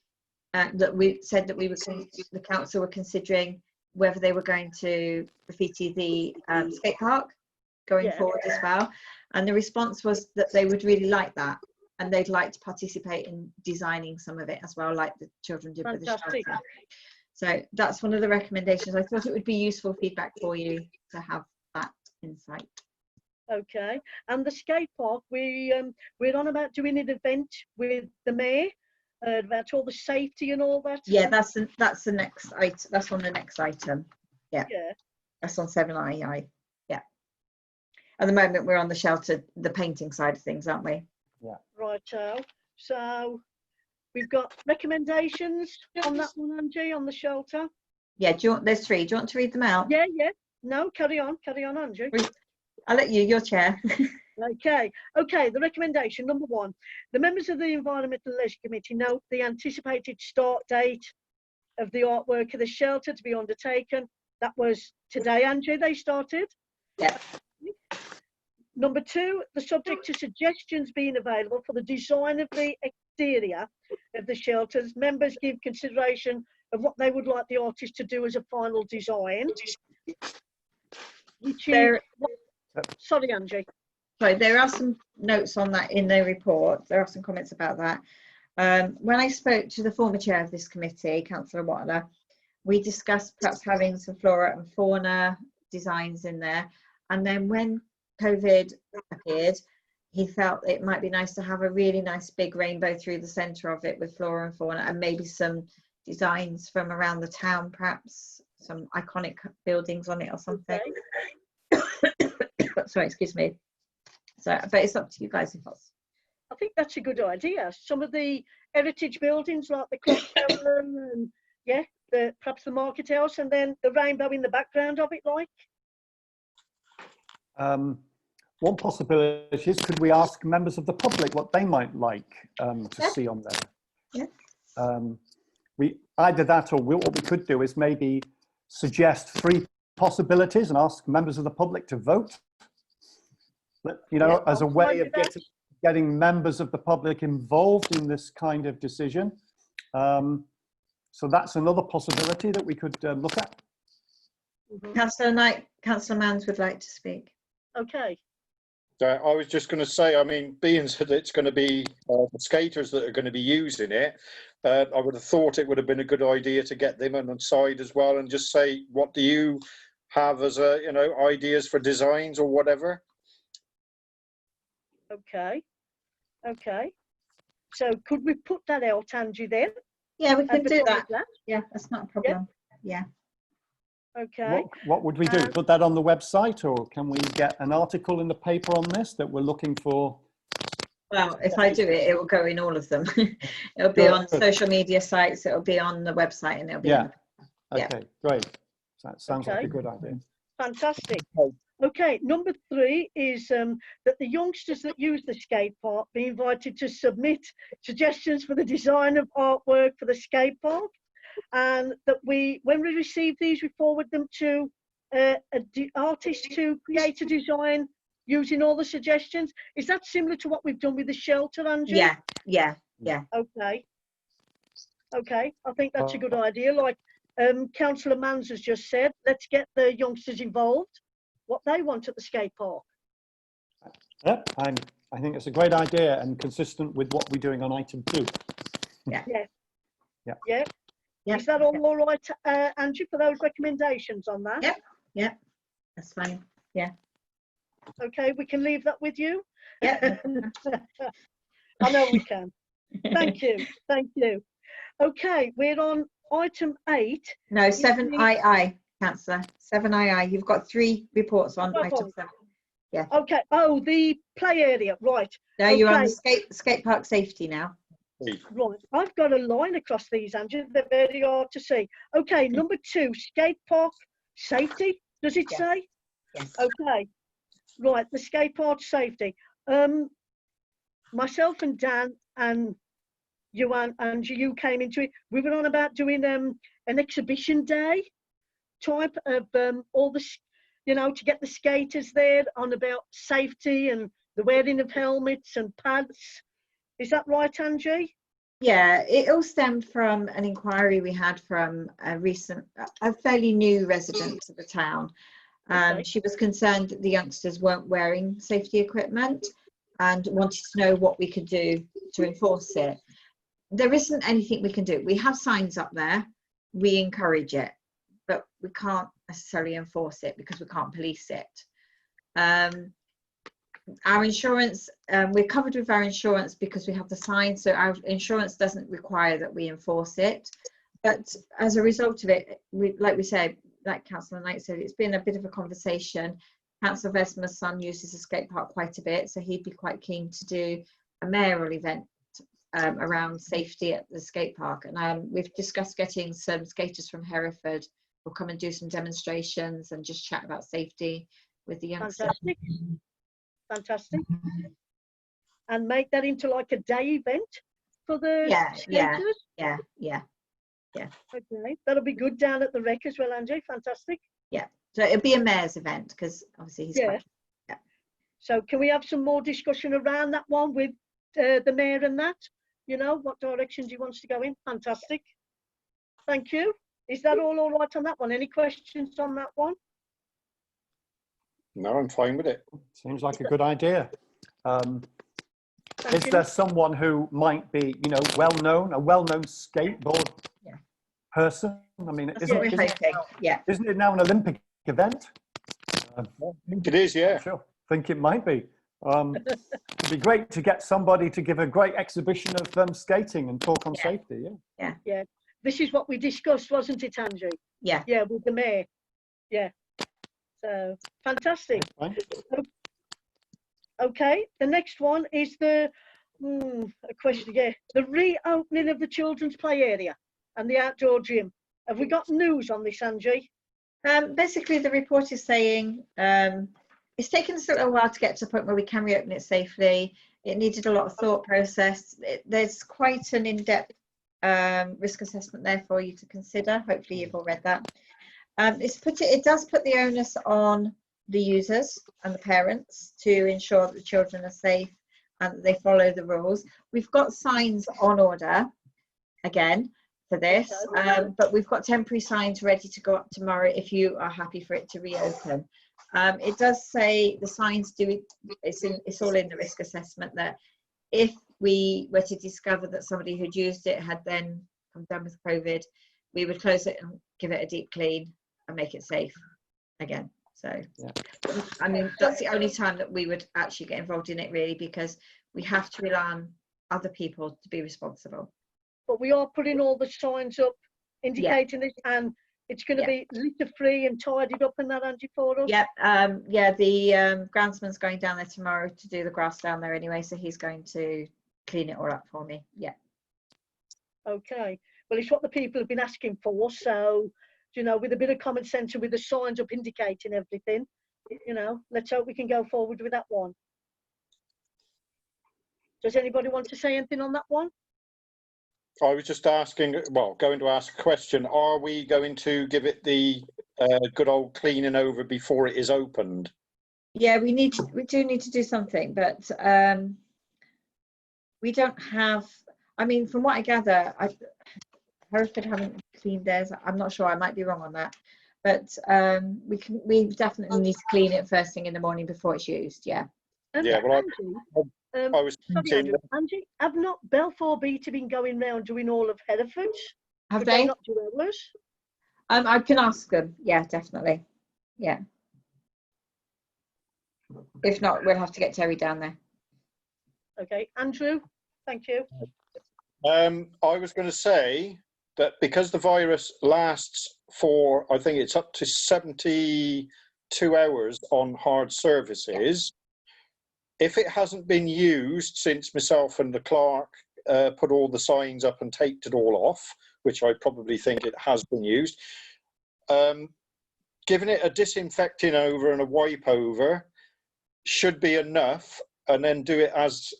Speaker 3: that we said that the council were considering whether they were going to graffiti the skate park going
Speaker 4: Yeah.
Speaker 3: forward as well. And the response was that they would really like that, and they'd like to participate in designing some of it as well, like the children did with the
Speaker 4: Fantastic.
Speaker 3: shelter. So that's one of the recommendations. I thought it would be useful feedback for you to have that insight.
Speaker 4: Okay, and the skate park, we're on about doing an event with the mayor about all the safety and all that.
Speaker 3: Yeah, that's the next item. That's on the next item.
Speaker 4: Yeah.
Speaker 3: That's on 7II. Yeah. At the moment, we're on the shelter, the painting side of things, aren't we?
Speaker 4: Righto. So we've got recommendations on that one, Angie, on the shelter.
Speaker 3: Yeah. There's 3. Do you want to read them out?
Speaker 4: Yeah. No, carry on, Angie.
Speaker 3: I'll let you. Your chair.
Speaker 4: Okay, the recommendation, number 1, the members of the Environment and Leisure Committee note the anticipated start date of the artwork of the shelter to be undertaken. That was today, Angie, they started.
Speaker 3: Yeah.
Speaker 4: Number 2, the subject to suggestions being available for the design of the exterior of the shelters, members give consideration of what they would like the artist to do as a final design. Which is, sorry, Angie.
Speaker 3: Sorry, there are some notes on that in the report. There are some comments about that. When I spoke to the former chair of this committee, Councillor Watler, we discussed perhaps having some flora and fauna designs in there. And then when COVID appeared, he felt it might be nice to have a really nice big rainbow through the centre of it with flora and fauna, and maybe some designs from around the town, perhaps some iconic buildings on it or something. Okay. Sorry, excuse me. So, but it's up to you guys if that's.
Speaker 4: I think that's a good idea. Some of the heritage buildings like the clock tower and perhaps the market house, and then the rainbow in the background of it, like.
Speaker 2: One possibility is, could we ask members of the public what they might like to see on there? Yeah. Either that, or what we could do is maybe suggest 3 possibilities and ask members of the public to vote. As a way of getting members of the public involved in this kind of decision. So that's another possibility that we could look at.
Speaker 3: Councillor Knight, Councillor Manns would like to speak.
Speaker 4: Okay.
Speaker 5: I was just going to say, I mean, being that it's going to be the skaters that are going to be using it, I would have thought it would have been a good idea to get them on side as well and just say, what do you have as ideas for designs or whatever?
Speaker 4: Okay. So could we put that out, Angie, then?
Speaker 3: Yeah, we can do that. Yeah, that's not a problem. Yeah.
Speaker 4: Okay.
Speaker 2: What would we do? Put that on the website, or can we get an article in the paper on this that we're looking for?
Speaker 3: Well, if I do it, it will go in all of them. It'll be on social media sites, it'll be on the website, and it'll be
Speaker 2: Okay, great. That sounds like a good idea.
Speaker 4: Fantastic. Okay, number 3 is that the youngsters that use the skate park be invited to submit suggestions for the design of artwork for the skate park, and that when we receive these, we forward them to artists to create a design using all the suggestions. Is that similar to what we've done with the shelter, Angie?
Speaker 3: Yeah.
Speaker 4: Okay, I think that's a good idea. Like Councillor Manns has just said, let's get the youngsters involved. What they want at the skate park.
Speaker 2: Yeah, I think it's a great idea and consistent with what we're doing on item 2.
Speaker 4: Yeah. Is that all right, Angie, for those recommendations on that?
Speaker 3: Yeah, that's fine. Yeah.
Speaker 4: Okay, we can leave that with you.
Speaker 3: Yeah.
Speaker 4: I know we can. Thank you. Okay, we're on item 8.
Speaker 3: No, 7II. Councillor, 7II. You've got 3 reports on item 7. Yeah.
Speaker 4: Okay. Oh, the play area, right?
Speaker 3: Now you're on the skate park safety now.
Speaker 4: Right. I've got a line across these, Andrew. They're very hard to see. Okay. Number 2, skate park safety. Does it say?
Speaker 3: Yes.
Speaker 4: Okay. Right. The skate park safety. Myself and Dan and Joanne and you came into it. We were on about doing an exhibition day type of all the, to get the skaters there, on about safety and the wearing of helmets and pads. Is that right, Angie?
Speaker 3: Yeah, it all stemmed from an inquiry we had from a fairly new resident of the town.
Speaker 4: Okay.
Speaker 3: She was concerned that the youngsters weren't wearing safety equipment and wanted to know what we could do to enforce it. There isn't anything we can do. We have signs up there, we encourage it, but we can't necessarily enforce it because we can't police it. Our insurance, we're covered with our insurance because we have the sign, so our insurance doesn't require that we enforce it. But as a result of it, like Councillor Knight said, it's been a bit of a conversation. Councillor Vesma's son uses the skate park quite a bit, so he'd be quite keen to do a mayoral event around safety at the skate park. And we've discussed getting some skaters from Hereford who'll come and do some demonstrations and just chat about safety with the youngsters.
Speaker 4: Fantastic. Fantastic. And make that into like a day event for the skaters?
Speaker 3: Yeah.
Speaker 4: Okay, that'll be good down at the Rec as well, Angie. Fantastic.
Speaker 3: So it'll be a mayor's event because obviously he's quite,
Speaker 4: So can we have some more discussion around that one with the mayor and that? You know, what directions he wants to go in? Fantastic. Thank you. Is that all right on that one? Any questions on that one?
Speaker 5: No, I'm fine with it.
Speaker 2: Seems like a good idea.
Speaker 4: Thank
Speaker 2: Is
Speaker 4: you.
Speaker 2: there someone who might be, you know, a well-known skateboard person? I mean,
Speaker 3: that's what we're hoping. Yeah.
Speaker 2: isn't it now an Olympic event?
Speaker 5: I think it is, yeah.
Speaker 2: Sure, think it might be. It'd be great to get somebody to give a great exhibition of skating and talk on safety.
Speaker 4: Yeah. This is what we discussed, wasn't it, Angie?
Speaker 3: Yeah.
Speaker 4: Yeah, with the mayor. Yeah. So fantastic.
Speaker 2: Right.
Speaker 4: Okay, the next one is the a question again. The reopening of the children's play area and the outdoor gym. Have we got news on this, Angie?
Speaker 3: Basically, the report is saying it's taken us a little while to get to the point where we can reopen it safely. It needed a lot of thought process. There's quite an in-depth risk assessment there for you to consider. Hopefully, you've all read that. It does put the onus on the users and the parents to ensure that the children are safe and that they follow the rules. We've got signs on order again for this, but we've got temporary signs ready to go up tomorrow if you are happy for it to reopen. It does say the signs it's all in the risk assessment that if we were to discover that somebody who'd used it had then come down with COVID, we would close it and give it a deep clean and make it safe again. So I mean, that's the only time that we would actually get involved in it, really, because we have to rely on other people to be responsible.
Speaker 4: But we are putting all the signs up indicating it, and it's going to be litter free and tidied up and that, Angie, for us.
Speaker 3: The groundsman's going down there tomorrow to do the grass down there anyway, so he's going to clean it all up for me.
Speaker 4: Okay, well, it's what the people have been asking for, so you know, with a bit of common sense and with the signs up indicating everything, you know, let's hope we can go forward with that one. Does anybody want to say anything on that one?
Speaker 5: I was just asking, going to ask a question. Are we going to give it the good old cleaning over before it is opened?
Speaker 3: Yeah, we do need to do something, but we don't have, I mean, from what I gather, Hereford haven't cleaned theirs. I'm not sure, I might be wrong on that, but we definitely need to clean it first thing in the morning before it's used.
Speaker 5: I was thinking,
Speaker 4: Angie, have not Belfour Beta been going round doing all of Hereford?
Speaker 3: Have they?
Speaker 4: Not do ours?
Speaker 3: I can ask them. Yeah, definitely. Yeah. If not, we'll have to get Terry down there.
Speaker 4: Okay, Andrew, thank you.
Speaker 5: I was going to say that because the virus lasts for, I think it's up to 72 hours on hard surfaces, if it hasn't been used since myself and the clerk put all the signs up and taped it all off, which I probably think it has been used, giving it a disinfecting over and a wipe over should be enough, and then do it, as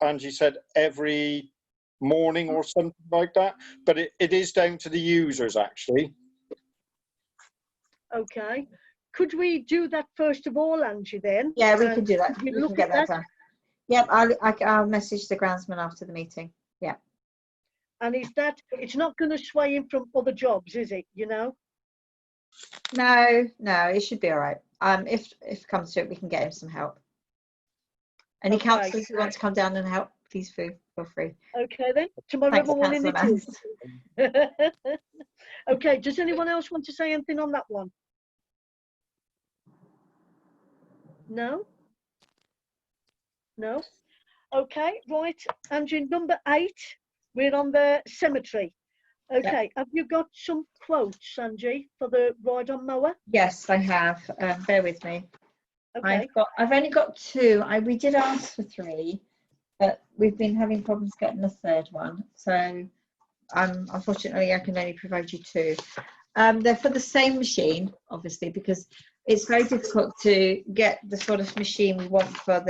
Speaker 5: Angie said, every morning or something like that. But it is down to the users, actually.
Speaker 4: Okay. Could we do that first of all, Angie, then?
Speaker 3: Yeah, we can do that. We can
Speaker 4: look
Speaker 3: get
Speaker 4: at
Speaker 3: that done. Yep, I'll message the groundsman after the meeting. Yeah.
Speaker 4: And it's not going to sway him from other jobs, is it? You know?
Speaker 3: No, it should be all right. If it comes to it, we can get him some help. Any
Speaker 4: Okay.
Speaker 3: councillors who want to come down and help, please feel free.
Speaker 4: Okay then. Tomorrow
Speaker 3: Thanks,
Speaker 4: morning it
Speaker 3: Councillor
Speaker 4: is. Okay. Does anyone else want to say anything on that one? No? No? Okay, right. Angie, number 8, we're on the cemetery. Okay, have you got some quotes, Angie, for the ride-on mower?
Speaker 3: Yes, I have. Bear with me.
Speaker 4: Okay,
Speaker 3: I've only got 2. We did ask for 3, but we've been having problems getting the 3rd one. So unfortunately, I can only provide you 2. They're for the same machine, obviously, because it's very difficult to get the sort of machine we want for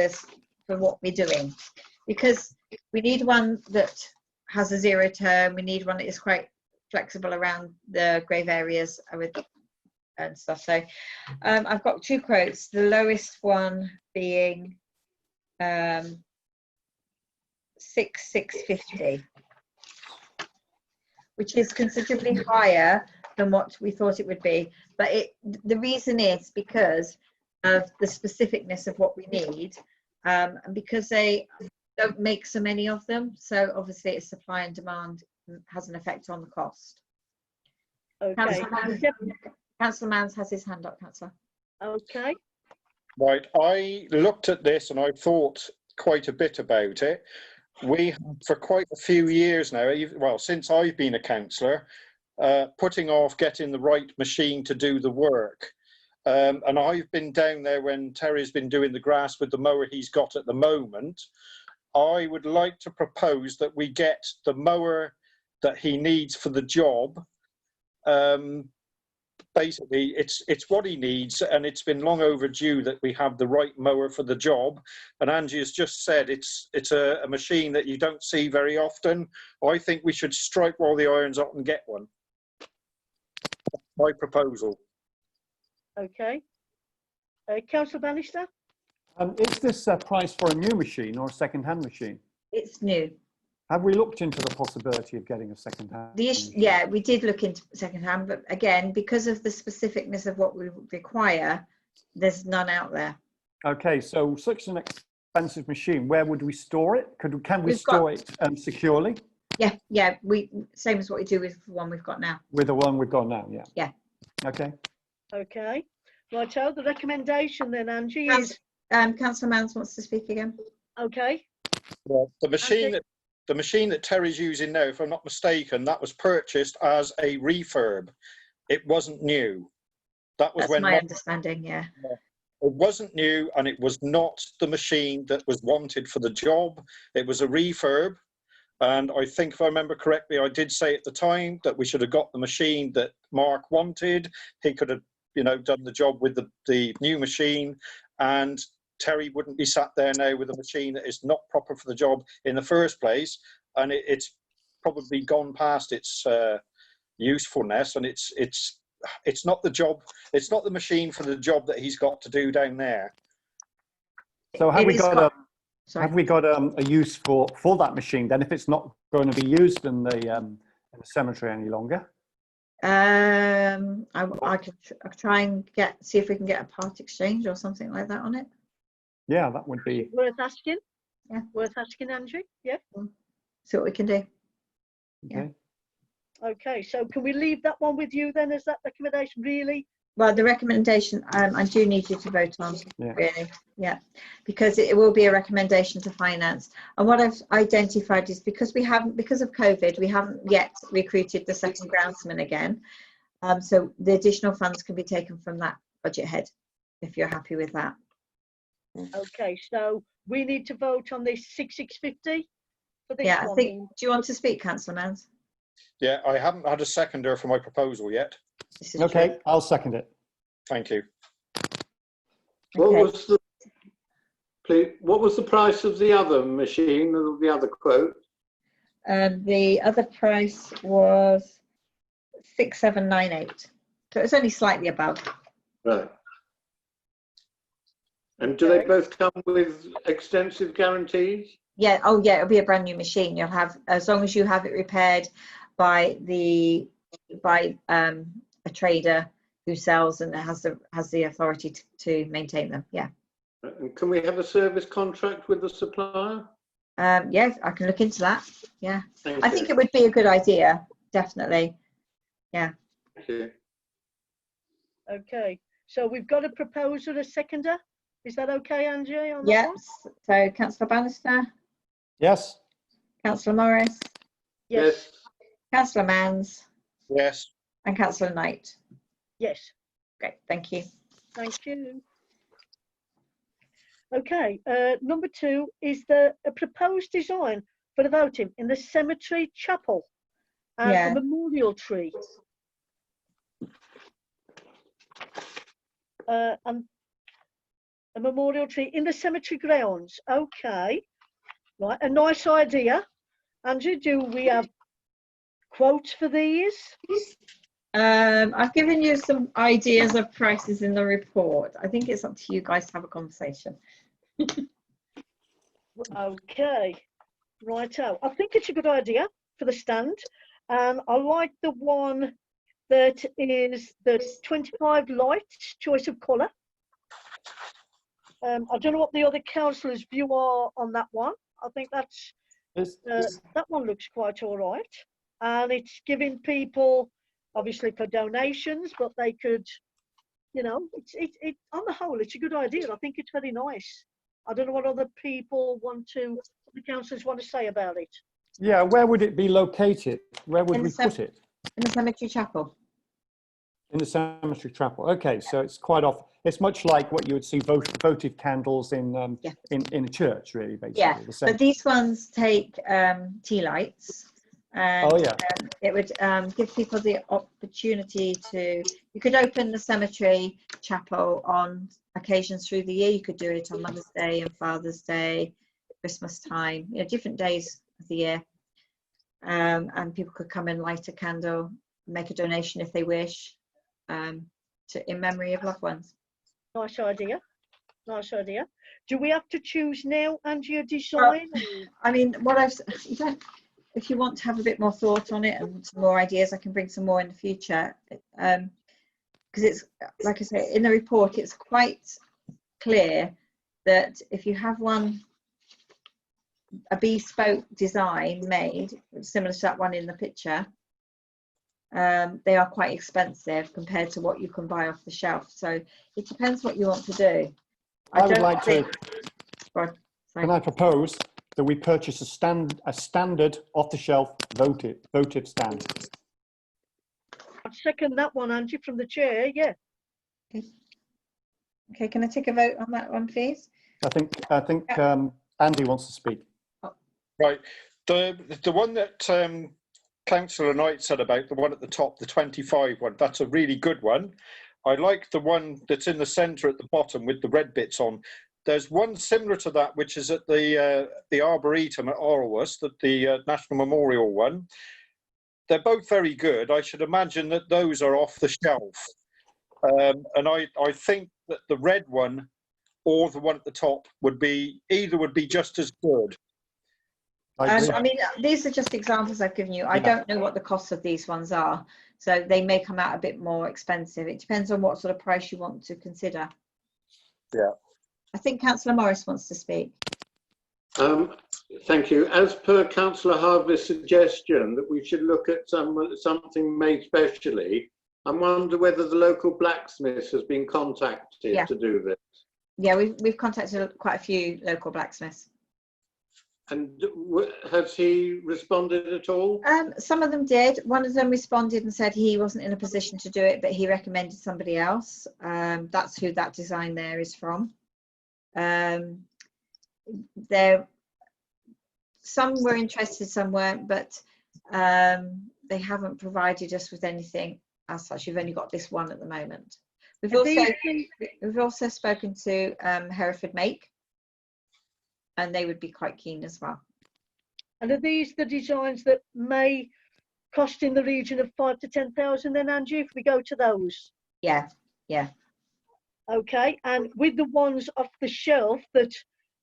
Speaker 3: what we're doing, because we need one that has a 0 turn. We need one that is quite flexible around the grave areas and stuff. So I've got 2 quotes, the lowest one being 6,650, which is considerably higher than what we thought it would be. But the reason is because of the specificness of what we need, and because they don't make so many of them. So obviously it's supply and demand has an effect on the cost.
Speaker 4: okay,
Speaker 3: Councillor Manns has his hand up, Councillor.
Speaker 4: okay,
Speaker 5: Right, I looked at this and I thought quite a bit about it. We have for quite a few years now, well, since I've been a councillor, putting off getting the right machine to do the work. And I've been down there when Terry's been doing the grass with the mower he's got at the moment. I would like to propose that we get the mower that he needs for the job. Basically, it's what he needs, and it's been long overdue that we have the right mower for the job. And Angie has just said it's a machine that you don't see very often. I think we should strike while the iron's hot and get one. My proposal.
Speaker 4: okay. Councillor Bannister?
Speaker 2: Is this a price for a new machine or a second-hand machine?
Speaker 3: It's new.
Speaker 2: Have we looked into the possibility of getting a second-hand?
Speaker 3: Yeah, we did look into second-hand, but again, because of the specificness of what we require, there's none out there.
Speaker 2: Okay, so such an expensive machine, where would we store it? Can we
Speaker 3: We've
Speaker 2: store it securely?
Speaker 3: Yeah, same as what we do with the one we've got now.
Speaker 2: With the one we've got now, yeah.
Speaker 3: Yeah.
Speaker 2: Okay.
Speaker 4: Okay. Righto, the recommendation then, Angie, is...
Speaker 3: Councillor Manns wants to speak again.
Speaker 4: Okay,
Speaker 5: Well, the machine that Terry's using now, if I'm not mistaken, that was purchased as a refurb. It wasn't new. That was
Speaker 3: That's my understanding, yeah.
Speaker 5: It wasn't new, and it was not the machine that was wanted for the job. It was a refurb. And I think, if I remember correctly, I did say at the time that we should have got the machine that Mark wanted. He could have, done the job with the new machine, and Terry wouldn't be sat there now with a machine that is not proper for the job in the first place, and it's probably gone past its usefulness, and it's not the job. It's not the machine for the job that he's got to do down there.
Speaker 2: So have we got a use for that machine then, if it's not going to be used in the cemetery any longer?
Speaker 3: I could try and see if we can get a part exchange or something like that on it.
Speaker 2: Yeah, that would be
Speaker 4: worth asking.
Speaker 3: Yeah.
Speaker 4: Worth asking, Angie. Yeah.
Speaker 3: See what we can do.
Speaker 2: okay.
Speaker 4: Okay, so can we leave that one with you then as that recommendation, really?
Speaker 3: Well, the recommendation I do need you to vote on,
Speaker 2: Yeah.
Speaker 3: really, yeah, because it will be a recommendation to finance. And what I've identified is because of COVID, we haven't yet recruited the second groundsman again. So the additional funds can be taken from that budget head, if you're happy with that.
Speaker 4: Okay, so we need to vote on this 6,650 for this
Speaker 3: Yeah,
Speaker 4: one.
Speaker 3: I think. Do you want to speak, Councillor Manns?
Speaker 5: Yeah, I haven't had a seconder for my proposal yet.
Speaker 3: This is
Speaker 2: Okay,
Speaker 3: true.
Speaker 2: I'll second it.
Speaker 5: Thank you.
Speaker 1: What
Speaker 3: Okay.
Speaker 1: what was the price of the other machine, or the other quote?
Speaker 3: The other price was 6,798. So it's only slightly above.
Speaker 1: Right. And do they both come with extensive guarantees?
Speaker 3: Yeah. Oh, yeah. It'll be a brand new machine. You'll have, as long as you have it repaired by a trader who sells and has the authority to maintain them. Yeah.
Speaker 1: And can we have a service contract with the supplier?
Speaker 3: Yeah, I can look into that. Yeah.
Speaker 1: Thank
Speaker 3: I
Speaker 1: you.
Speaker 3: think it would be a good idea. Definitely. Yeah.
Speaker 1: Thank you.
Speaker 4: Okay, so we've got a proposer, a seconder. Is that okay, Angie? On that
Speaker 3: Yes.
Speaker 4: one?
Speaker 3: So Councillor Bannister,
Speaker 2: Yes.
Speaker 3: Councillor Morris,
Speaker 4: Yes.
Speaker 3: Councillor Manns,
Speaker 5: Yes.
Speaker 3: and Councillor Knight.
Speaker 4: Yes.
Speaker 3: Great. Thank you.
Speaker 4: Thank you. Okay, number 2 is a proposed design for the voting in the cemetery chapel and
Speaker 3: Yeah.
Speaker 4: a memorial tree. And a memorial tree in the cemetery grounds. Okay, right, a nice idea. Andrew, do we have quotes for these?
Speaker 3: I've given you some ideas of prices in the report. I think it's up to you guys to have a conversation.
Speaker 4: Okay, righto. I think it's a good idea for the stand, and I like the one that is the 25 light choice of colour. I don't know what the other councillors' view are on that one. I think that's that one looks quite all right, and it's giving people obviously for donations, but they could, you know, it on the whole it's a good idea. I think it's very nice. I don't know what other people the councillors want to say about it.
Speaker 2: Yeah, where would it be located? Where would we put it?
Speaker 3: In the cemetery chapel.
Speaker 2: In the cemetery chapel. Okay, so it's quite off. It's much like what you would see votive candles in a church, really, basically.
Speaker 3: Yeah,
Speaker 2: The same.
Speaker 3: but these ones take tea lights. And,
Speaker 2: Oh, yeah.
Speaker 3: It would give people the opportunity to. You could open the cemetery chapel on occasions through the year. You could do it on Mother's Day and Father's Day, Christmas time, you know, different days of the year. And people could come and light a candle, make a donation if they wish, in memory of loved ones.
Speaker 4: Nice idea. Nice idea. Do we have to choose now, Angie, a design?
Speaker 3: I mean, if you want to have a bit more thought on it and some more ideas, I can bring some more in the future. Because it's, like I say, in the report, it's quite clear that if you have a bespoke design made, similar to that one in the picture, they are quite expensive compared to what you can buy off the shelf. So it depends what you want to do.
Speaker 2: Can I propose that we purchase a standard off-the-shelf votive stand?
Speaker 4: I'd second that one, Angie, from the chair. Yeah.
Speaker 3: Okay, can I take a vote on that one, please?
Speaker 2: I think Andy wants to speak.
Speaker 5: Right. The one that Councillor Knight said about, the one at the top, the 25 one, that's a really good one. I like the one that's in the centre at the bottom with the red bits on. There's one similar to that, which is at the Arboretum at Orlworth, the National Memorial one. They're both very good. I should imagine that those are off the shelf. And I think that the red one or the one at the top would be just as good.
Speaker 3: I mean, these are just examples I've given you. I don't know what the costs of these ones are, so they may come out a bit more expensive. It depends on what sort of price you want to consider.
Speaker 5: Yeah.
Speaker 3: I think Councillor Morris wants to speak.
Speaker 1: Thank you. As per Councillor Harvey's suggestion that we should look at something made specially, I wonder whether the local blacksmith has been contacted to do this.
Speaker 3: Yeah, we've contacted quite a few local blacksmiths.
Speaker 1: And has he responded at all?
Speaker 3: Some of them did. One of them responded and said he wasn't in a position to do it, but he recommended somebody else. That's who that design there is from. Some were interested, some weren't, but they haven't provided us with anything as such. You've only got this one at the moment. We've also spoken to Hereford Make, and they would be quite keen as well.
Speaker 4: And are these the designs that may cost in the region of 5,000 to 10,000 then, Angie, if we go to those?
Speaker 3: Yeah.
Speaker 4: Okay, and with the ones off the shelf that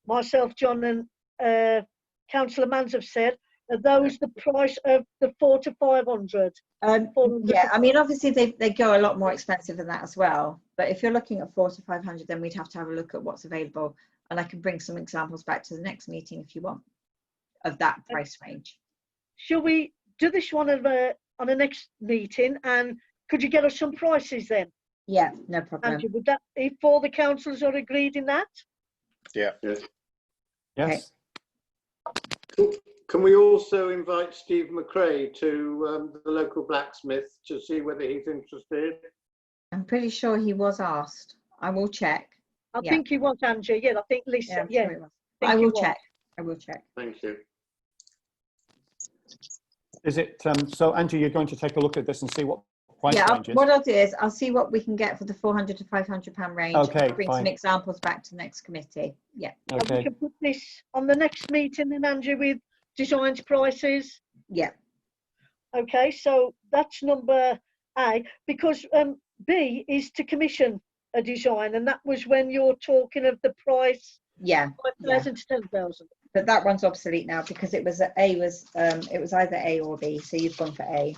Speaker 4: myself, John and Councillor Mans have said, are those the price of the 400 to 500? 400
Speaker 3: Yeah,
Speaker 4: to
Speaker 3: I mean, obviously they go a lot more expensive than that as well. But if you're looking at 400 to 500, then we'd have to have a look at what's available. And I can bring some examples back to the next meeting if you want, of that price range.
Speaker 4: Shall we do this one on the next meeting? And could you get us some prices then?
Speaker 3: Yeah, no problem.
Speaker 4: Andrew, would that, if all the councillors are agreed in that?
Speaker 5: Yeah.
Speaker 2: Yes.
Speaker 1: Can we also invite Steve McRae to the local blacksmith to see whether he's interested?
Speaker 3: I'm pretty sure he was asked. I will check.
Speaker 4: I
Speaker 3: Yeah.
Speaker 4: think he was, Andrew. Yeah, I think Lisa.
Speaker 3: I'm
Speaker 4: Yeah,
Speaker 3: sure he was.
Speaker 4: think
Speaker 3: I
Speaker 4: he
Speaker 3: will
Speaker 4: was.
Speaker 3: check. I will check.
Speaker 1: Thank you.
Speaker 2: Is it, so Andrew, you're going to take a look at this and see what price
Speaker 3: Yeah,
Speaker 2: range is?
Speaker 3: what I'll do is I'll see what we can get for the 400 to 500 pound range.
Speaker 2: Okay,
Speaker 3: Bring
Speaker 2: fine.
Speaker 3: some examples back to the next committee. Yeah.
Speaker 4: And we
Speaker 2: Okay,
Speaker 4: can put this on the next meeting then, Andrew, with designs prices.
Speaker 3: Yeah.
Speaker 4: Okay, so that's number A, because B is to commission a design, and that was when you're talking of the price
Speaker 3: Yeah.
Speaker 4: 5,000 to 10,000.
Speaker 3: But that one's obsolete now because it was it was either A or B. So you've gone for A.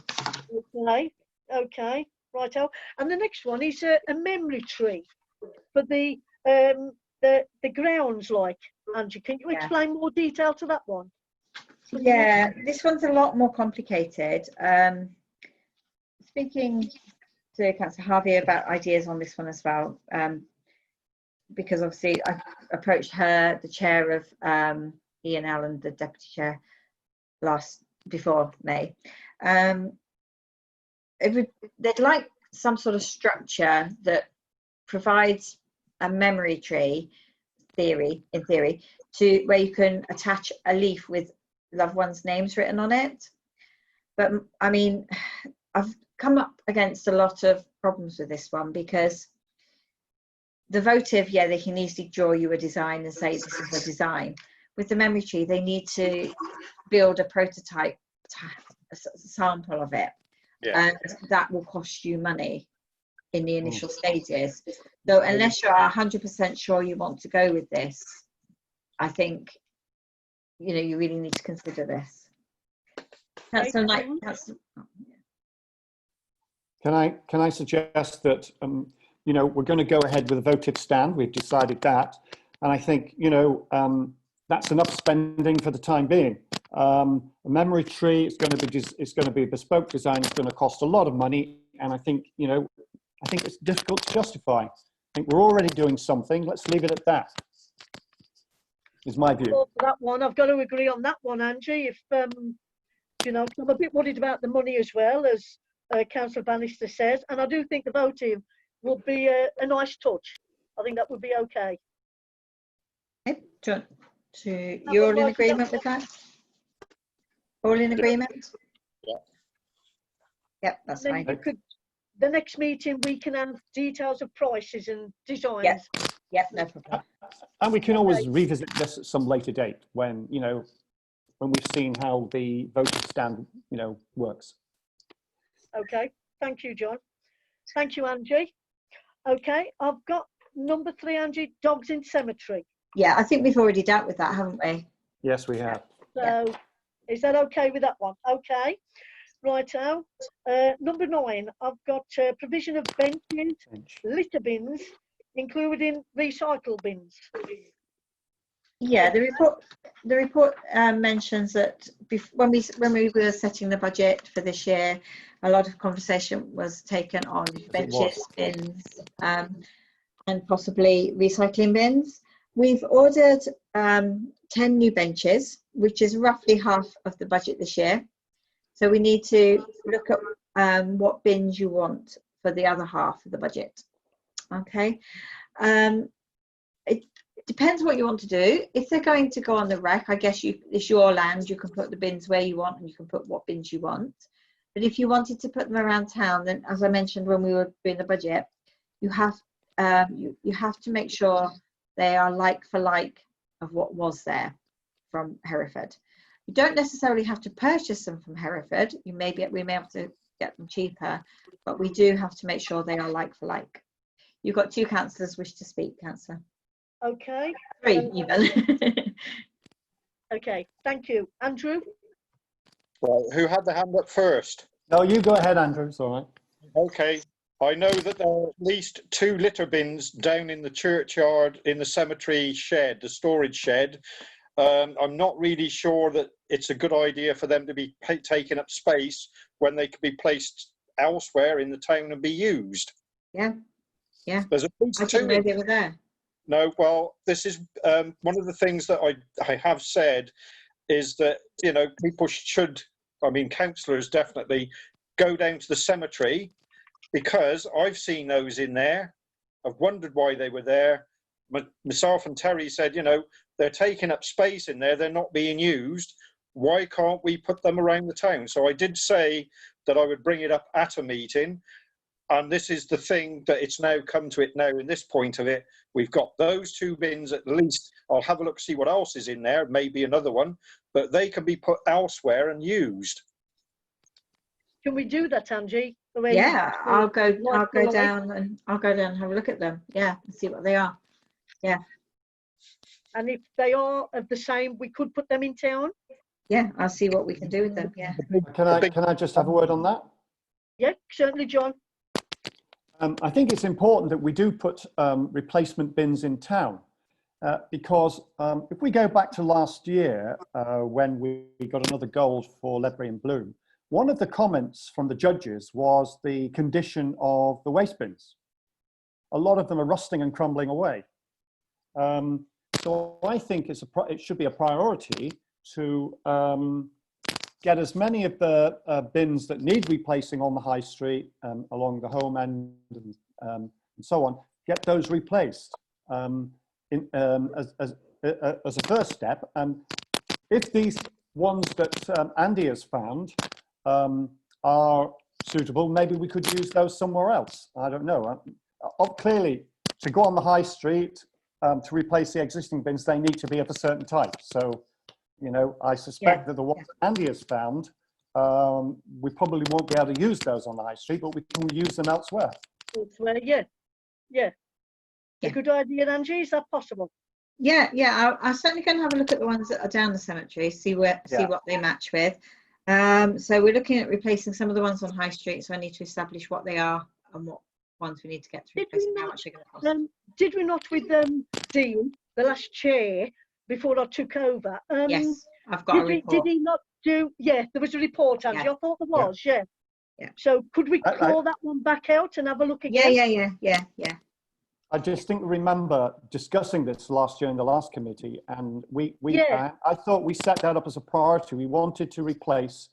Speaker 4: Okay, righto. And the next one is a memory tree for the grounds, like, Andrew. Can you
Speaker 3: Yeah.
Speaker 4: explain more detail to that one?
Speaker 3: Yeah, this one's a lot more complicated. Speaking to Councillor Harvey about ideas on this one as well, because obviously I approached her, the chair of Ian Allen, the deputy chair, before May. They'd like some sort of structure that provides a memory tree in theory, to where you can attach a leaf with loved ones' names written on it. But I mean, I've come up against a lot of problems with this one because the votive, yeah, they can easily draw you a design and say this is a design. With the memory tree, they need to build a prototype sample of it.
Speaker 5: Yeah.
Speaker 3: And that will cost you money in the initial stages. So unless you're 100% sure you want to go with this, I think, you know, you really need to consider this. Councillor Knight,
Speaker 2: can I suggest that, you know, we're going to go ahead with a votive stand. We've decided that. And I think, you know, that's enough spending for the time being. A memory tree, it's going to be a bespoke design. It's going to cost a lot of money. And I think, you know, I think it's difficult to justify. I think we're already doing something. Let's leave it at that. Is my view.
Speaker 4: For that one, I've got to agree on that one, Angie. If you know, I'm a bit worried about the money as well, as Councillor Bannister says, and I do think the voting will be a nice touch. I think that would be okay.
Speaker 3: you're all in agreement with that? All in agreement?
Speaker 5: Yeah.
Speaker 3: Yep, that's
Speaker 4: Then
Speaker 3: fine.
Speaker 4: you could, the next meeting we can have details of prices and designs.
Speaker 3: Yeah. Yep, no problem.
Speaker 2: And we can always revisit this at some later date when, you know, when we've seen how the votive stand, you know, works.
Speaker 4: Okay, thank you, John. Thank you, Angie. Okay, I've got number 3, Angie, dogs in cemetery.
Speaker 3: Yeah, I think we've already dealt with that, haven't we?
Speaker 2: Yes, we have.
Speaker 4: So is that okay with that one? Okay, righto. Number 9, I've got provision of benches, litter bins, including recycle bins.
Speaker 3: Yeah, the report mentions that when we were setting the budget for this year, a lot of conversation was taken on benches, bins, and possibly recycling bins. We've ordered 10 new benches, which is roughly half of the budget this year. So we need to look at what bins you want for the other half of the budget. Okay. It depends what you want to do. If they're going to go on the wreck, I guess it's your land. You can put the bins where you want and you can put what bins you want. But if you wanted to put them around town, then as I mentioned when we were doing the budget, you have to make sure they are like for like of what was there from Hereford. You don't necessarily have to purchase them from Hereford. We may be able to get them cheaper, but we do have to make sure they are like for like. You've got 2 councillors wish to speak, Councillor.
Speaker 4: Okay.
Speaker 3: 3 even.
Speaker 4: Okay, thank you. Andrew?
Speaker 5: Right, who had the hand up first?
Speaker 2: No, you go ahead, Andrew. It's all right.
Speaker 5: Okay. I know that there are at least 2 litter bins down in the churchyard in the cemetery shed, the storage shed. I'm not really sure that it's a good idea for them to be taking up space when they could be placed elsewhere in the town and be used.
Speaker 3: Yeah, yeah.
Speaker 5: There's at
Speaker 3: I
Speaker 5: least
Speaker 3: didn't
Speaker 5: 2
Speaker 3: know
Speaker 5: in
Speaker 3: they were there.
Speaker 5: No, well, this is one of the things that I have said is that, you know, people should, I mean, councillors definitely go down to the cemetery, because I've seen those in there. I've wondered why they were there. Myself and Terry said, you know, they're taking up space in there, they're not being used. Why can't we put them around the town? So I did say that I would bring it up at a meeting. And this is the thing that it's now come to it now in this point of it. We've got those 2 bins at least. I'll have a look, see what else is in there, maybe another one, but they can be put elsewhere and used.
Speaker 4: Can we do that, Angie? I mean,
Speaker 3: Yeah, I'll go
Speaker 4: like-
Speaker 3: down and have a look at them. Yeah, and see what they are.
Speaker 4: And if they are of the same, we could put them in town?
Speaker 3: Yeah, I'll see what we can do with them. Yeah.
Speaker 2: Can I just have a word on that?
Speaker 4: Yeah, certainly, John.
Speaker 2: I think it's important that we do put replacement bins in town, because if we go back to last year, when we got another gold for Ledbury and Bloom, one of the comments from the judges was the condition of the waste bins. A lot of them are rusting and crumbling away. So I think it should be a priority to get as many of the bins that need replacing on the high street, along the home end and so on, get those replaced as a first step. And if these ones that Andy has found are suitable, maybe we could use those somewhere else. I don't know. Clearly, to go on the high street to replace the existing bins, they need to be of a certain type. So, you know, I suspect that the ones Andy has found, we probably won't be able to use those on the high street, but we can use them elsewhere.
Speaker 4: Elsewhere, yeah. A good idea, Angie. Is that possible?
Speaker 3: Yeah, I'm certainly going to have a look at the ones that are down the cemetery, see what they match with. So we're looking at replacing some of the ones on High Street. So I need to establish what they are and what ones we need to get to replace and how much they're going to cost.
Speaker 4: Did we not with Dean, the last chair, before I took over?
Speaker 3: Yes, I've got a report.
Speaker 4: Did he not do? Yeah, there was a report, Angie.
Speaker 3: Yeah.
Speaker 4: I thought there was. Yeah.
Speaker 3: Yeah.
Speaker 4: So could we claw that one back out and have a look again?
Speaker 3: Yeah.
Speaker 2: I just think remember discussing this last year in the last committee, and I thought we set that up as a priority. We wanted to replace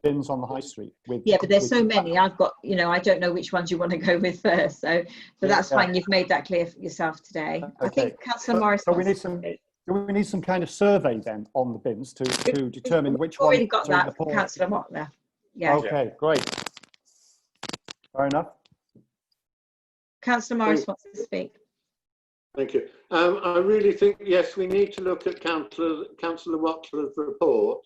Speaker 2: bins on the high street with.
Speaker 3: Yeah, but there's so many. I've got, you know, I don't know which ones you want to go with first. So that's fine. You've made that clear for yourself today. Okay. I think Councillor Morris.
Speaker 2: So we need some kind of survey then on the bins to determine which one.
Speaker 3: We've already got that, Councillor Mottler. Yeah.
Speaker 2: Okay, great. Fair enough.
Speaker 3: Councillor Morris wants to speak.
Speaker 1: Thank you. I really think, yes, we need to look at Councillor Wattler's report.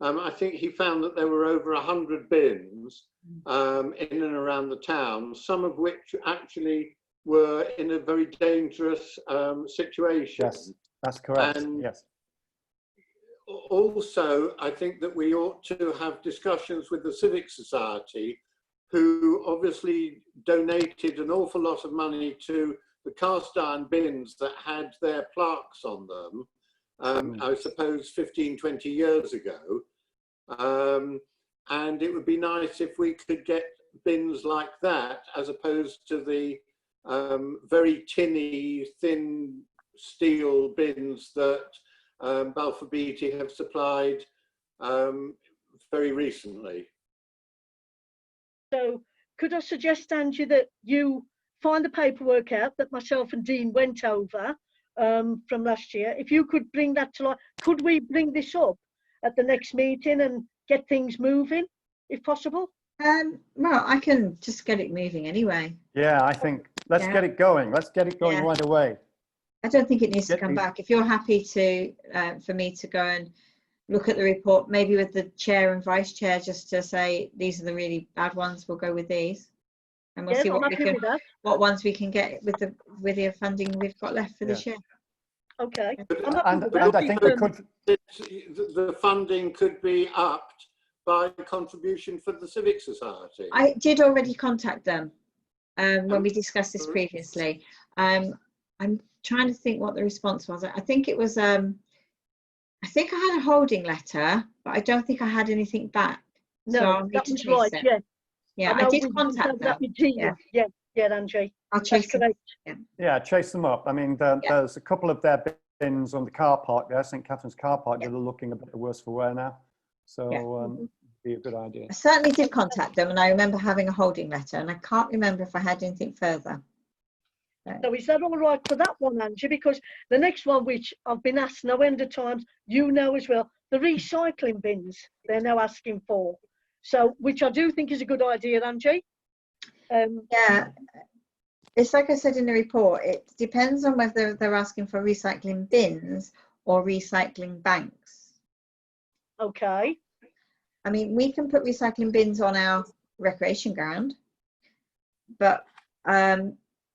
Speaker 1: I think he found that there were over 100 bins in and around the town, some of which actually were in a very dangerous situation.
Speaker 2: Yes, that's correct.
Speaker 1: And
Speaker 2: yes.
Speaker 1: Also, I think that we ought to have discussions with the Civic Society, who obviously donated an awful lot of money to the cast iron bins that had their plaques on them, I suppose 15, 20 years ago. And it would be nice if we could get bins like that, as opposed to the very tinny, thin steel bins that Balfour Beatty have supplied very recently.
Speaker 4: So could I suggest, Angie, that you find the paperwork out that myself and Dean went over from last year? If you could bring that to life, could we bring this up at the next meeting and get things moving, if possible?
Speaker 3: Well, I can just get it moving anyway.
Speaker 2: Yeah, I think let's get it going. Let's get it going right away.
Speaker 3: I don't think it needs to come back. If you're happy to, for me to go and look at the report, maybe with the chair and vice chair, just to say these are the really bad ones. We'll go with these, and we'll see what ones we can get with the funding we've got left for this year.
Speaker 4: Okay.
Speaker 2: And I think we could.
Speaker 1: The funding could be upped by contribution for the Civic Society.
Speaker 3: I did already contact them when we discussed this previously. I'm trying to think what the response was. I think it was, I think I had a holding letter, but I don't think I had anything back.
Speaker 4: No,
Speaker 3: so I'll need
Speaker 4: that
Speaker 3: to
Speaker 4: was
Speaker 3: chase
Speaker 4: right.
Speaker 3: it.
Speaker 4: Yeah.
Speaker 3: Yeah, I did contact them.
Speaker 4: Yeah, Angie.
Speaker 3: I'll chase them.
Speaker 4: Correct.
Speaker 2: Yeah, chase them up. I mean, there's a couple of their bins on the car park there, St. Catherine's car park, that are looking a bit worse for wear now. So be a good idea.
Speaker 3: I certainly did contact them, and I remember having a holding letter, and I can't remember if I had anything further.
Speaker 4: So is that all right for that one, Angie? Because the next one, which I've been asked no end of times, you know as well, the recycling bins they're now asking for. So, which I do think is a good idea, Angie.
Speaker 3: Yeah, it's like I said in the report, it depends on whether they're asking for recycling bins or recycling banks.
Speaker 4: Okay.
Speaker 3: I mean, we can put recycling bins on our recreation ground, but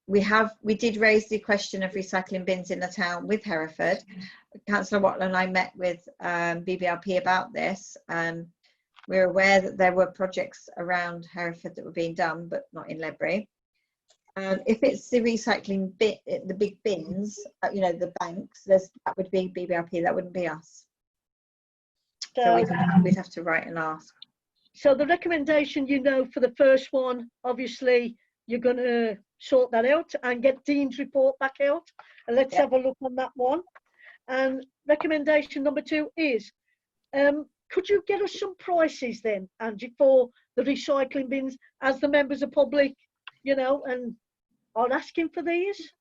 Speaker 3: we did raise the question of recycling bins in the town with Hereford. Councillor Watler and I met with BBRP about this. We're aware that there were projects around Hereford that were being done, but not in Ledbury. If it's the recycling bit, the big bins, the banks, that would be BBRP, that wouldn't be us. So we'd have to write and ask.
Speaker 4: So the recommendation, for the first one, obviously, you're going to sort that out and get Dean's report back out. And let's have a look on that one. And recommendation number 2 is, could you get us some prices then, Angie, for the recycling bins, as the members of public, and are asking for these?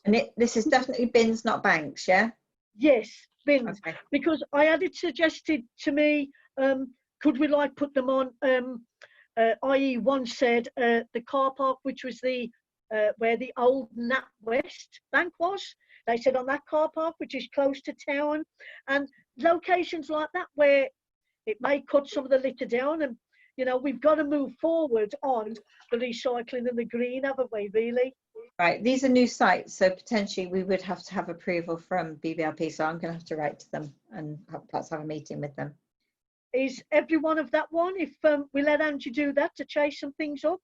Speaker 3: And this is definitely bins, not banks, yeah?
Speaker 4: Yes, bins.
Speaker 3: Okay.
Speaker 4: Because I had it suggested to me, could we put them on, i.e. one said the car park, which was the where the old NatWest Bank was. They said on that car park, which is close to town, and locations like that where it may cut some of the litter down. And we've got to move forward on the recycling and the green, haven't we, really?
Speaker 3: Right, these are new sites, so potentially we would have to have approval from BBRP, so I'm going to have to write to them and perhaps have a meeting with them.
Speaker 4: Is everyone of that one, if we let Angie do that to chase some things up?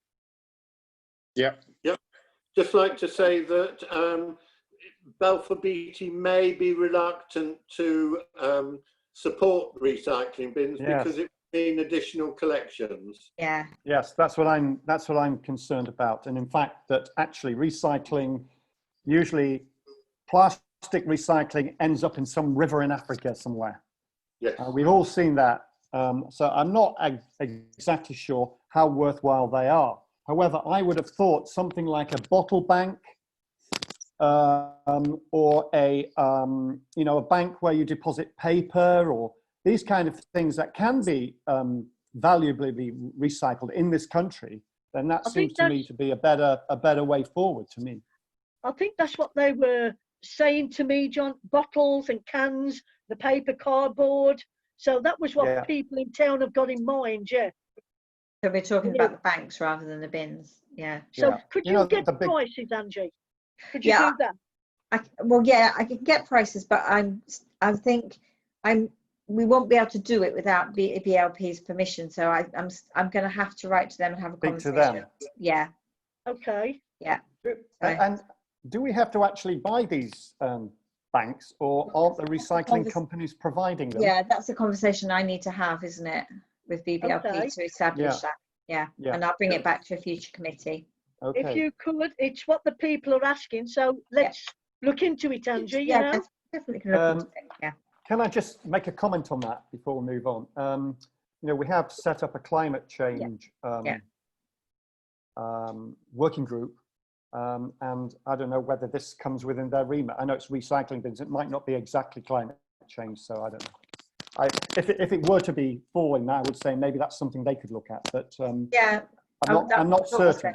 Speaker 5: Yeah.
Speaker 1: Yep. Just like to say that Balfour Beatty may be reluctant to support recycling bins because it would mean additional collections.
Speaker 3: Yeah.
Speaker 2: Yes, that's what I'm concerned about. And in fact, that actually recycling, usually plastic recycling ends up in some river in Africa somewhere.
Speaker 1: Yes.
Speaker 2: We've all seen that. So I'm not exactly sure how worthwhile they are. However, I would have thought something like a bottle bank or a bank where you deposit paper, or these kind of things that can be valuably be recycled in this country, then that seems to me to be a better way forward to me.
Speaker 4: I think that's what they were saying to me, John. Bottles and cans, the paper, cardboard. So that was what people in town have got in mind, yeah.
Speaker 3: So we're talking about the banks rather than the bins, yeah.
Speaker 4: So could you get the prices, Angie? Could you do that?
Speaker 3: I can get prices, but I think we won't be able to do it without BLP's permission. So I'm going to have to write to them and have a conversation.
Speaker 2: Speak to them.
Speaker 3: Yeah.
Speaker 4: Okay.
Speaker 3: Yeah.
Speaker 2: And do we have to actually buy these banks, or aren't the recycling companies providing them?
Speaker 3: Yeah, that's a conversation I need to have, isn't it, with BBLP to establish that. Yeah. And I'll bring it back to a future committee.
Speaker 2: Okay.
Speaker 4: If you could, it's what the people are asking. So let's look into it, Angie.
Speaker 3: Definitely can look into it. Yeah.
Speaker 2: Can I just make a comment on that before we move on? We have set up a climate change working group, and I don't know whether this comes within their remit. I know it's recycling bins. It might not be exactly climate change, so I don't know. If it were to be falling, I would say maybe that's something they could look at. But I'm not certain.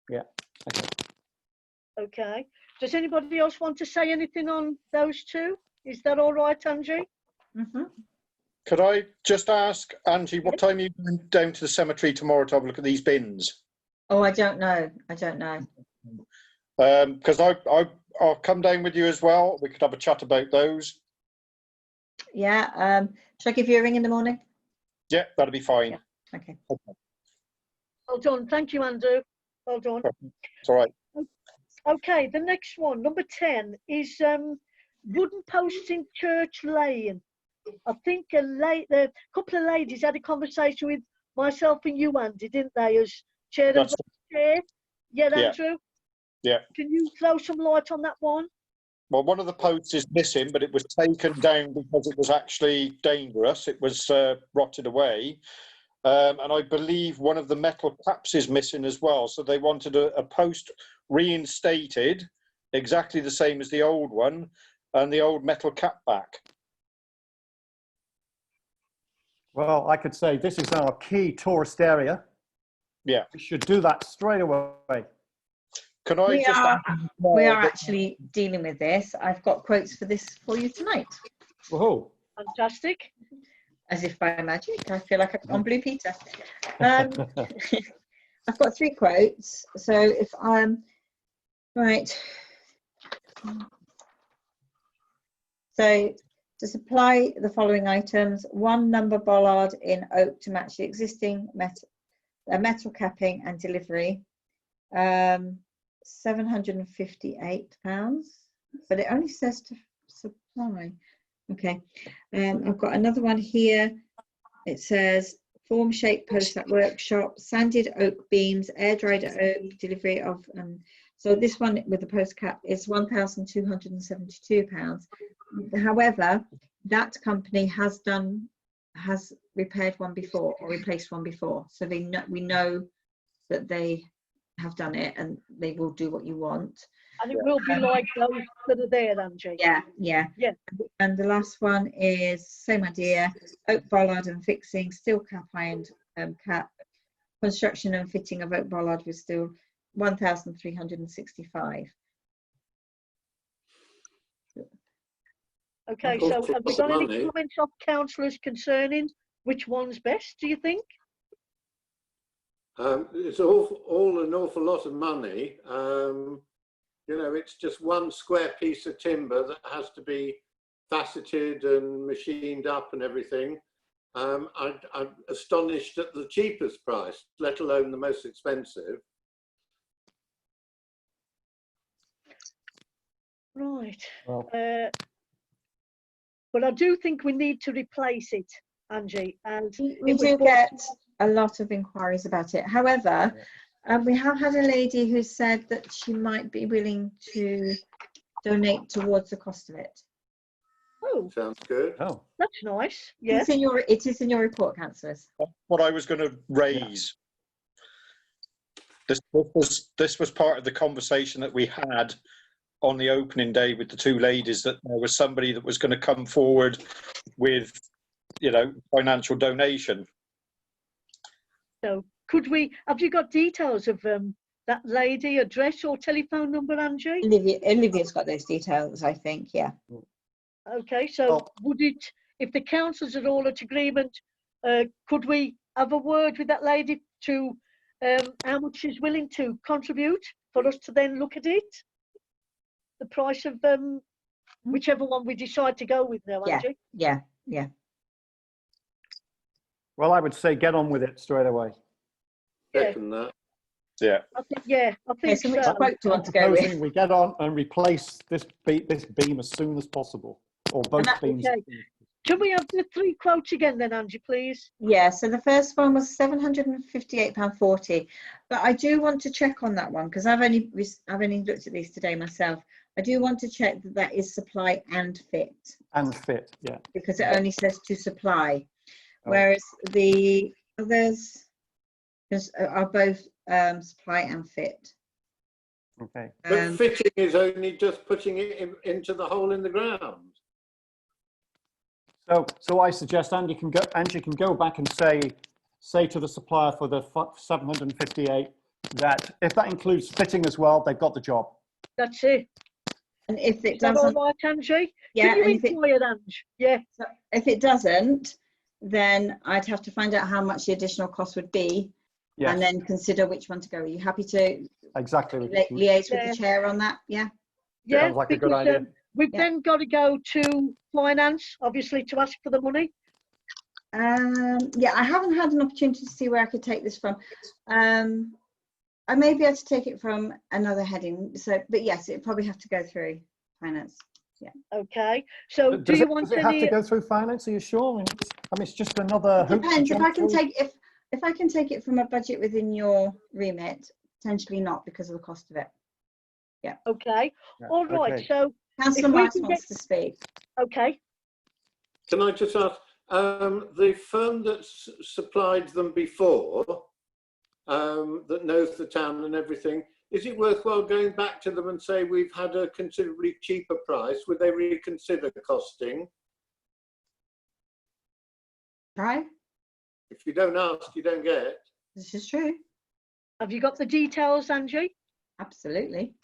Speaker 2: Yeah.
Speaker 4: Okay. Does anybody else want to say anything on those two? Is that all right, Angie?
Speaker 3: Mm-hmm.
Speaker 5: Could I just ask, Angie, what time are you going down to the cemetery tomorrow to have a look at these bins?
Speaker 3: Oh, I don't know.
Speaker 5: Because I'll come down with you as well. We could have a chat about those.
Speaker 3: Yeah. Shall I give you a ring in the morning?
Speaker 5: Yeah, that'll be fine.
Speaker 3: Yeah. Okay.
Speaker 4: Well done. Thank you, Andrew. Well done.
Speaker 5: It's all right.
Speaker 4: Okay, the next one, number 10, is wooden posts in Church Lane. I think a couple of ladies had a conversation with myself and you, Andy, didn't they, as chair and
Speaker 5: That's
Speaker 4: vice chair? Yeah,
Speaker 5: Yeah.
Speaker 4: Andrew?
Speaker 5: Yeah.
Speaker 4: Can you throw some light on that one?
Speaker 5: Well, one of the posts is missing, but it was taken down because it was actually dangerous. It was rotted away. And I believe one of the metal caps is missing as well. So they wanted a post reinstated, exactly the same as the old one, and the old metal cap back.
Speaker 2: Well, I could say this is our key tourist area.
Speaker 5: Yeah.
Speaker 2: We should do that straight away.
Speaker 5: Can I
Speaker 3: We
Speaker 5: just...
Speaker 3: are, we are actually dealing with this. I've got quotes for this for you tonight.
Speaker 2: Whoa.
Speaker 4: Fantastic.
Speaker 3: As if by magic, I feel like I'm on Blue Peter. I've got 3 quotes. So if I'm right, so to supply the following items: 1 number bollard in oak to match the existing metal capping and delivery. £758, but it only says to supply. Okay, I've got another one here. It says form shape post at workshop, sanded oak beams, air dried oak, delivery of. So this one with the post cap is £1,272. However, that company has repaired one before or replaced one before, so we know that they have done it and they will do what you want.
Speaker 4: And it will be like those that are there, Angie.
Speaker 3: Yeah.
Speaker 4: Yeah.
Speaker 3: And the last one is same idea: oak bollard and fixing, steel cap ironed cap, construction and fitting of oak bollard with steel, 1,365.
Speaker 4: Okay, so have we got any comments of councillors concerning which one's best, do you think?
Speaker 1: It's all an awful lot of money. You know, it's just one square piece of timber that has to be faceted and machined up and everything. I'm astonished at the cheapest price, let alone the most expensive.
Speaker 4: Right.
Speaker 2: Well,
Speaker 4: but I do think we need to replace it, Angie. And
Speaker 3: We do get a lot of inquiries about it. However, we have had a lady who said that she might be willing to donate towards the cost of it.
Speaker 4: Oh,
Speaker 1: Sounds good.
Speaker 2: oh,
Speaker 4: that's nice. Yeah.
Speaker 3: It is in your report, councillors.
Speaker 5: What I was going to raise. This was part of the conversation that we had on the opening day with the 2 ladies, that there was somebody that was going to come forward with, you know, financial donation.
Speaker 4: So could we, have you got details of that lady, address or telephone number, Angie?
Speaker 3: Olivia's got those details, I think, yeah.
Speaker 4: Okay, so would it, if the councillors are all at agreement, could we have a word with that lady to how much she's willing to contribute for us to then look at it? The price of whichever one we decide to go with now, Angie?
Speaker 3: Yeah.
Speaker 2: well, I would say get on with it straight away.
Speaker 1: Second that.
Speaker 5: Yeah.
Speaker 4: I think
Speaker 3: So which
Speaker 4: so.
Speaker 3: quote do you want to go
Speaker 2: Proposing
Speaker 3: with?
Speaker 2: we get on and replace this beam as soon as possible, or both beams.
Speaker 4: Okay. Can we have the 3 quotes again then, Angie, please?
Speaker 3: Yeah, so the first one was £758.40, but I do want to check on that one because I've only looked at these today myself. I do want to check that that is supply and fit,
Speaker 2: And fit, yeah.
Speaker 3: because it only says to supply, whereas the others are both supply and fit.
Speaker 2: Okay.
Speaker 1: But fitting is only just putting it into the hole in the ground.
Speaker 2: So I suggest Angie can go back and say to the supplier for the 758 that if that includes fitting as well, they've got the job.
Speaker 4: That's it.
Speaker 3: And if it
Speaker 4: Is that
Speaker 3: doesn't,
Speaker 4: all right, Angie?
Speaker 3: yeah,
Speaker 4: Can
Speaker 3: and
Speaker 4: you inquire, Angie? Yeah.
Speaker 3: so if it doesn't, then I'd have to find out how much the additional cost would be,
Speaker 2: Yes,
Speaker 3: and then consider which one to go. Are you happy to
Speaker 2: exactly.
Speaker 3: liaise with the chair on that? Yeah.
Speaker 4: Yeah,
Speaker 2: Sounds like a good
Speaker 4: because,
Speaker 2: idea.
Speaker 4: we've
Speaker 3: Yeah.
Speaker 4: then got to go to finance, obviously, to ask for the money.
Speaker 3: Yeah, I haven't had an opportunity to see where I could take this from. I may be able to take it from another heading. So, but yes, it'd probably have to go through finance.
Speaker 4: Okay, so do
Speaker 2: Does
Speaker 4: you
Speaker 2: it,
Speaker 4: want
Speaker 2: does it have
Speaker 4: any?
Speaker 2: to go through finance? Are you sure? I mean, it's just another
Speaker 3: It
Speaker 2: hoop to
Speaker 3: depends. If I
Speaker 2: jump
Speaker 3: can
Speaker 2: through.
Speaker 3: take if I can take it from a budget within your remit, potentially not because of the cost of it.
Speaker 4: Okay,
Speaker 2: Yeah,
Speaker 4: all right.
Speaker 2: okay.
Speaker 4: So,
Speaker 3: Councillor
Speaker 4: If we
Speaker 3: Marks
Speaker 4: can
Speaker 3: wants to speak.
Speaker 4: okay,
Speaker 1: Can I just ask, the firm that supplied them before, that knows the town and everything, is it worthwhile going back to them and say we've had a considerably cheaper price? Would they reconsider costing?
Speaker 3: Right?
Speaker 1: If you don't ask, you don't get.
Speaker 3: This is true.
Speaker 4: have you got the details, Angie?
Speaker 3: Absolutely.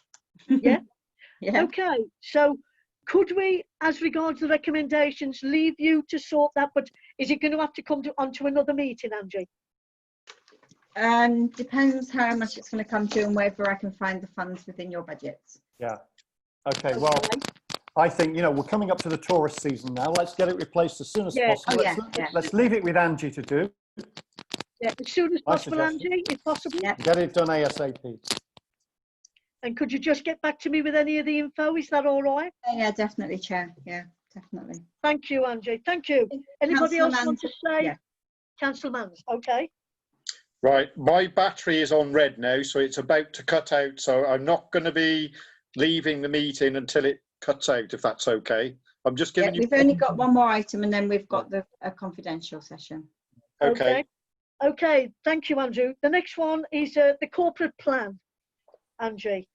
Speaker 4: Yeah.
Speaker 3: Yeah.
Speaker 4: Okay, so could we, as regards the recommendations, leave you to sort that? But is it going to have to come onto another meeting, Angie?
Speaker 3: Depends how much it's going to come to and whether I can find the funds within your budgets.
Speaker 2: Yeah. Okay. Well, I think, we're coming up to the tourist season now. Let's get it replaced as soon as
Speaker 4: Yeah.
Speaker 2: possible.
Speaker 3: Oh, yeah, yeah.
Speaker 2: Let's leave it with Angie to do.
Speaker 4: Yeah, as soon as
Speaker 2: My
Speaker 4: possible,
Speaker 2: suggestion.
Speaker 4: Angie, if possible.
Speaker 3: Yeah.
Speaker 2: Get it done ASAP.
Speaker 4: And could you just get back to me with any of the info? Is that all right?
Speaker 3: Yeah, definitely, Chair. Yeah, definitely.
Speaker 4: Thank you, Angie. Thank you. Anybody
Speaker 3: Councillor
Speaker 4: else want to say?
Speaker 3: yeah.
Speaker 4: Councillor Mans, okay.
Speaker 5: Right, my battery is on red now, so it's about to cut out. So I'm not going to be leaving the meeting until it cuts out, if that's okay. I'm just
Speaker 3: Yeah,
Speaker 5: giving you.
Speaker 3: we've only got one more item and then we've got a confidential session.
Speaker 5: Okay.
Speaker 4: Okay, thank you, Andrew. The next one is the corporate plan, Angie.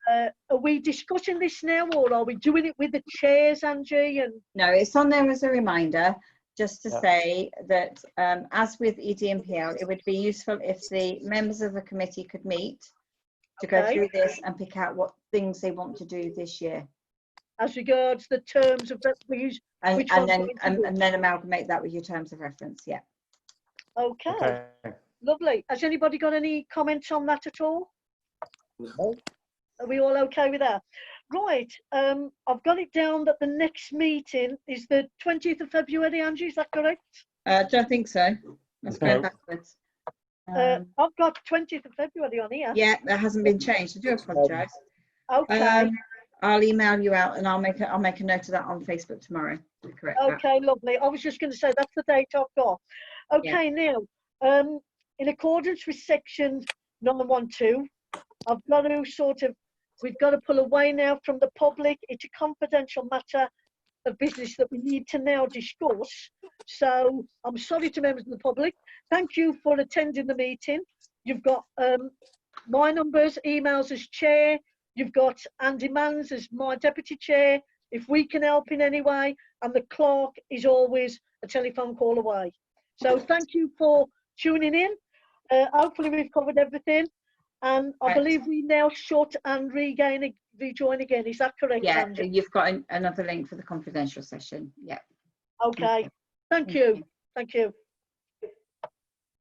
Speaker 4: Are we discussing this now, or are we doing it with the chairs, Angie? And
Speaker 3: No, it's on there as a reminder, just to
Speaker 2: Yeah.
Speaker 3: say that as with EDMPL, it would be useful if the members of the committee could meet to go
Speaker 4: Okay.
Speaker 3: through this and pick out what things they want to do this year.
Speaker 4: as regards the terms of that, please.
Speaker 3: And,
Speaker 4: Which
Speaker 3: and
Speaker 4: one's
Speaker 3: then
Speaker 4: going to be?
Speaker 3: and then amalgamate that with your terms of reference. Yeah.
Speaker 4: Okay,
Speaker 2: Okay.
Speaker 4: lovely. Has anybody got any comments on that at all?
Speaker 5: No.
Speaker 4: Are we all okay with that? Right, I've got it down that the next meeting is the 20th of February, Angie, is that correct?
Speaker 3: Don't think so. Let's go
Speaker 2: No.
Speaker 3: backwards.
Speaker 4: I've got 20th of February on here.
Speaker 3: Yeah, that hasn't been changed. I do apologise.
Speaker 4: Okay,
Speaker 3: I'll email you out and I'll make a note of that on Facebook tomorrow. To correct that.
Speaker 4: okay, lovely. I was just going to say that's the date I've got. Okay, now, in accordance with section 912, I've got to we've got to pull away now from the public. It's a confidential matter of business that we need to now discuss. So I'm sorry to members of the public. Thank you for attending the meeting. You've got my numbers, emails as chair. You've got Andy Mans as my deputy chair. If we can help in any way, and the clerk is always a telephone call away. So thank you for tuning in. Hopefully we've covered everything. And I
Speaker 3: Right.
Speaker 4: believe we now shut and rejoin again. Is that correct,
Speaker 3: Yeah,
Speaker 4: Angie?
Speaker 3: you've got another link for the confidential session. Yeah.
Speaker 4: Okay. Thank you. Thank you.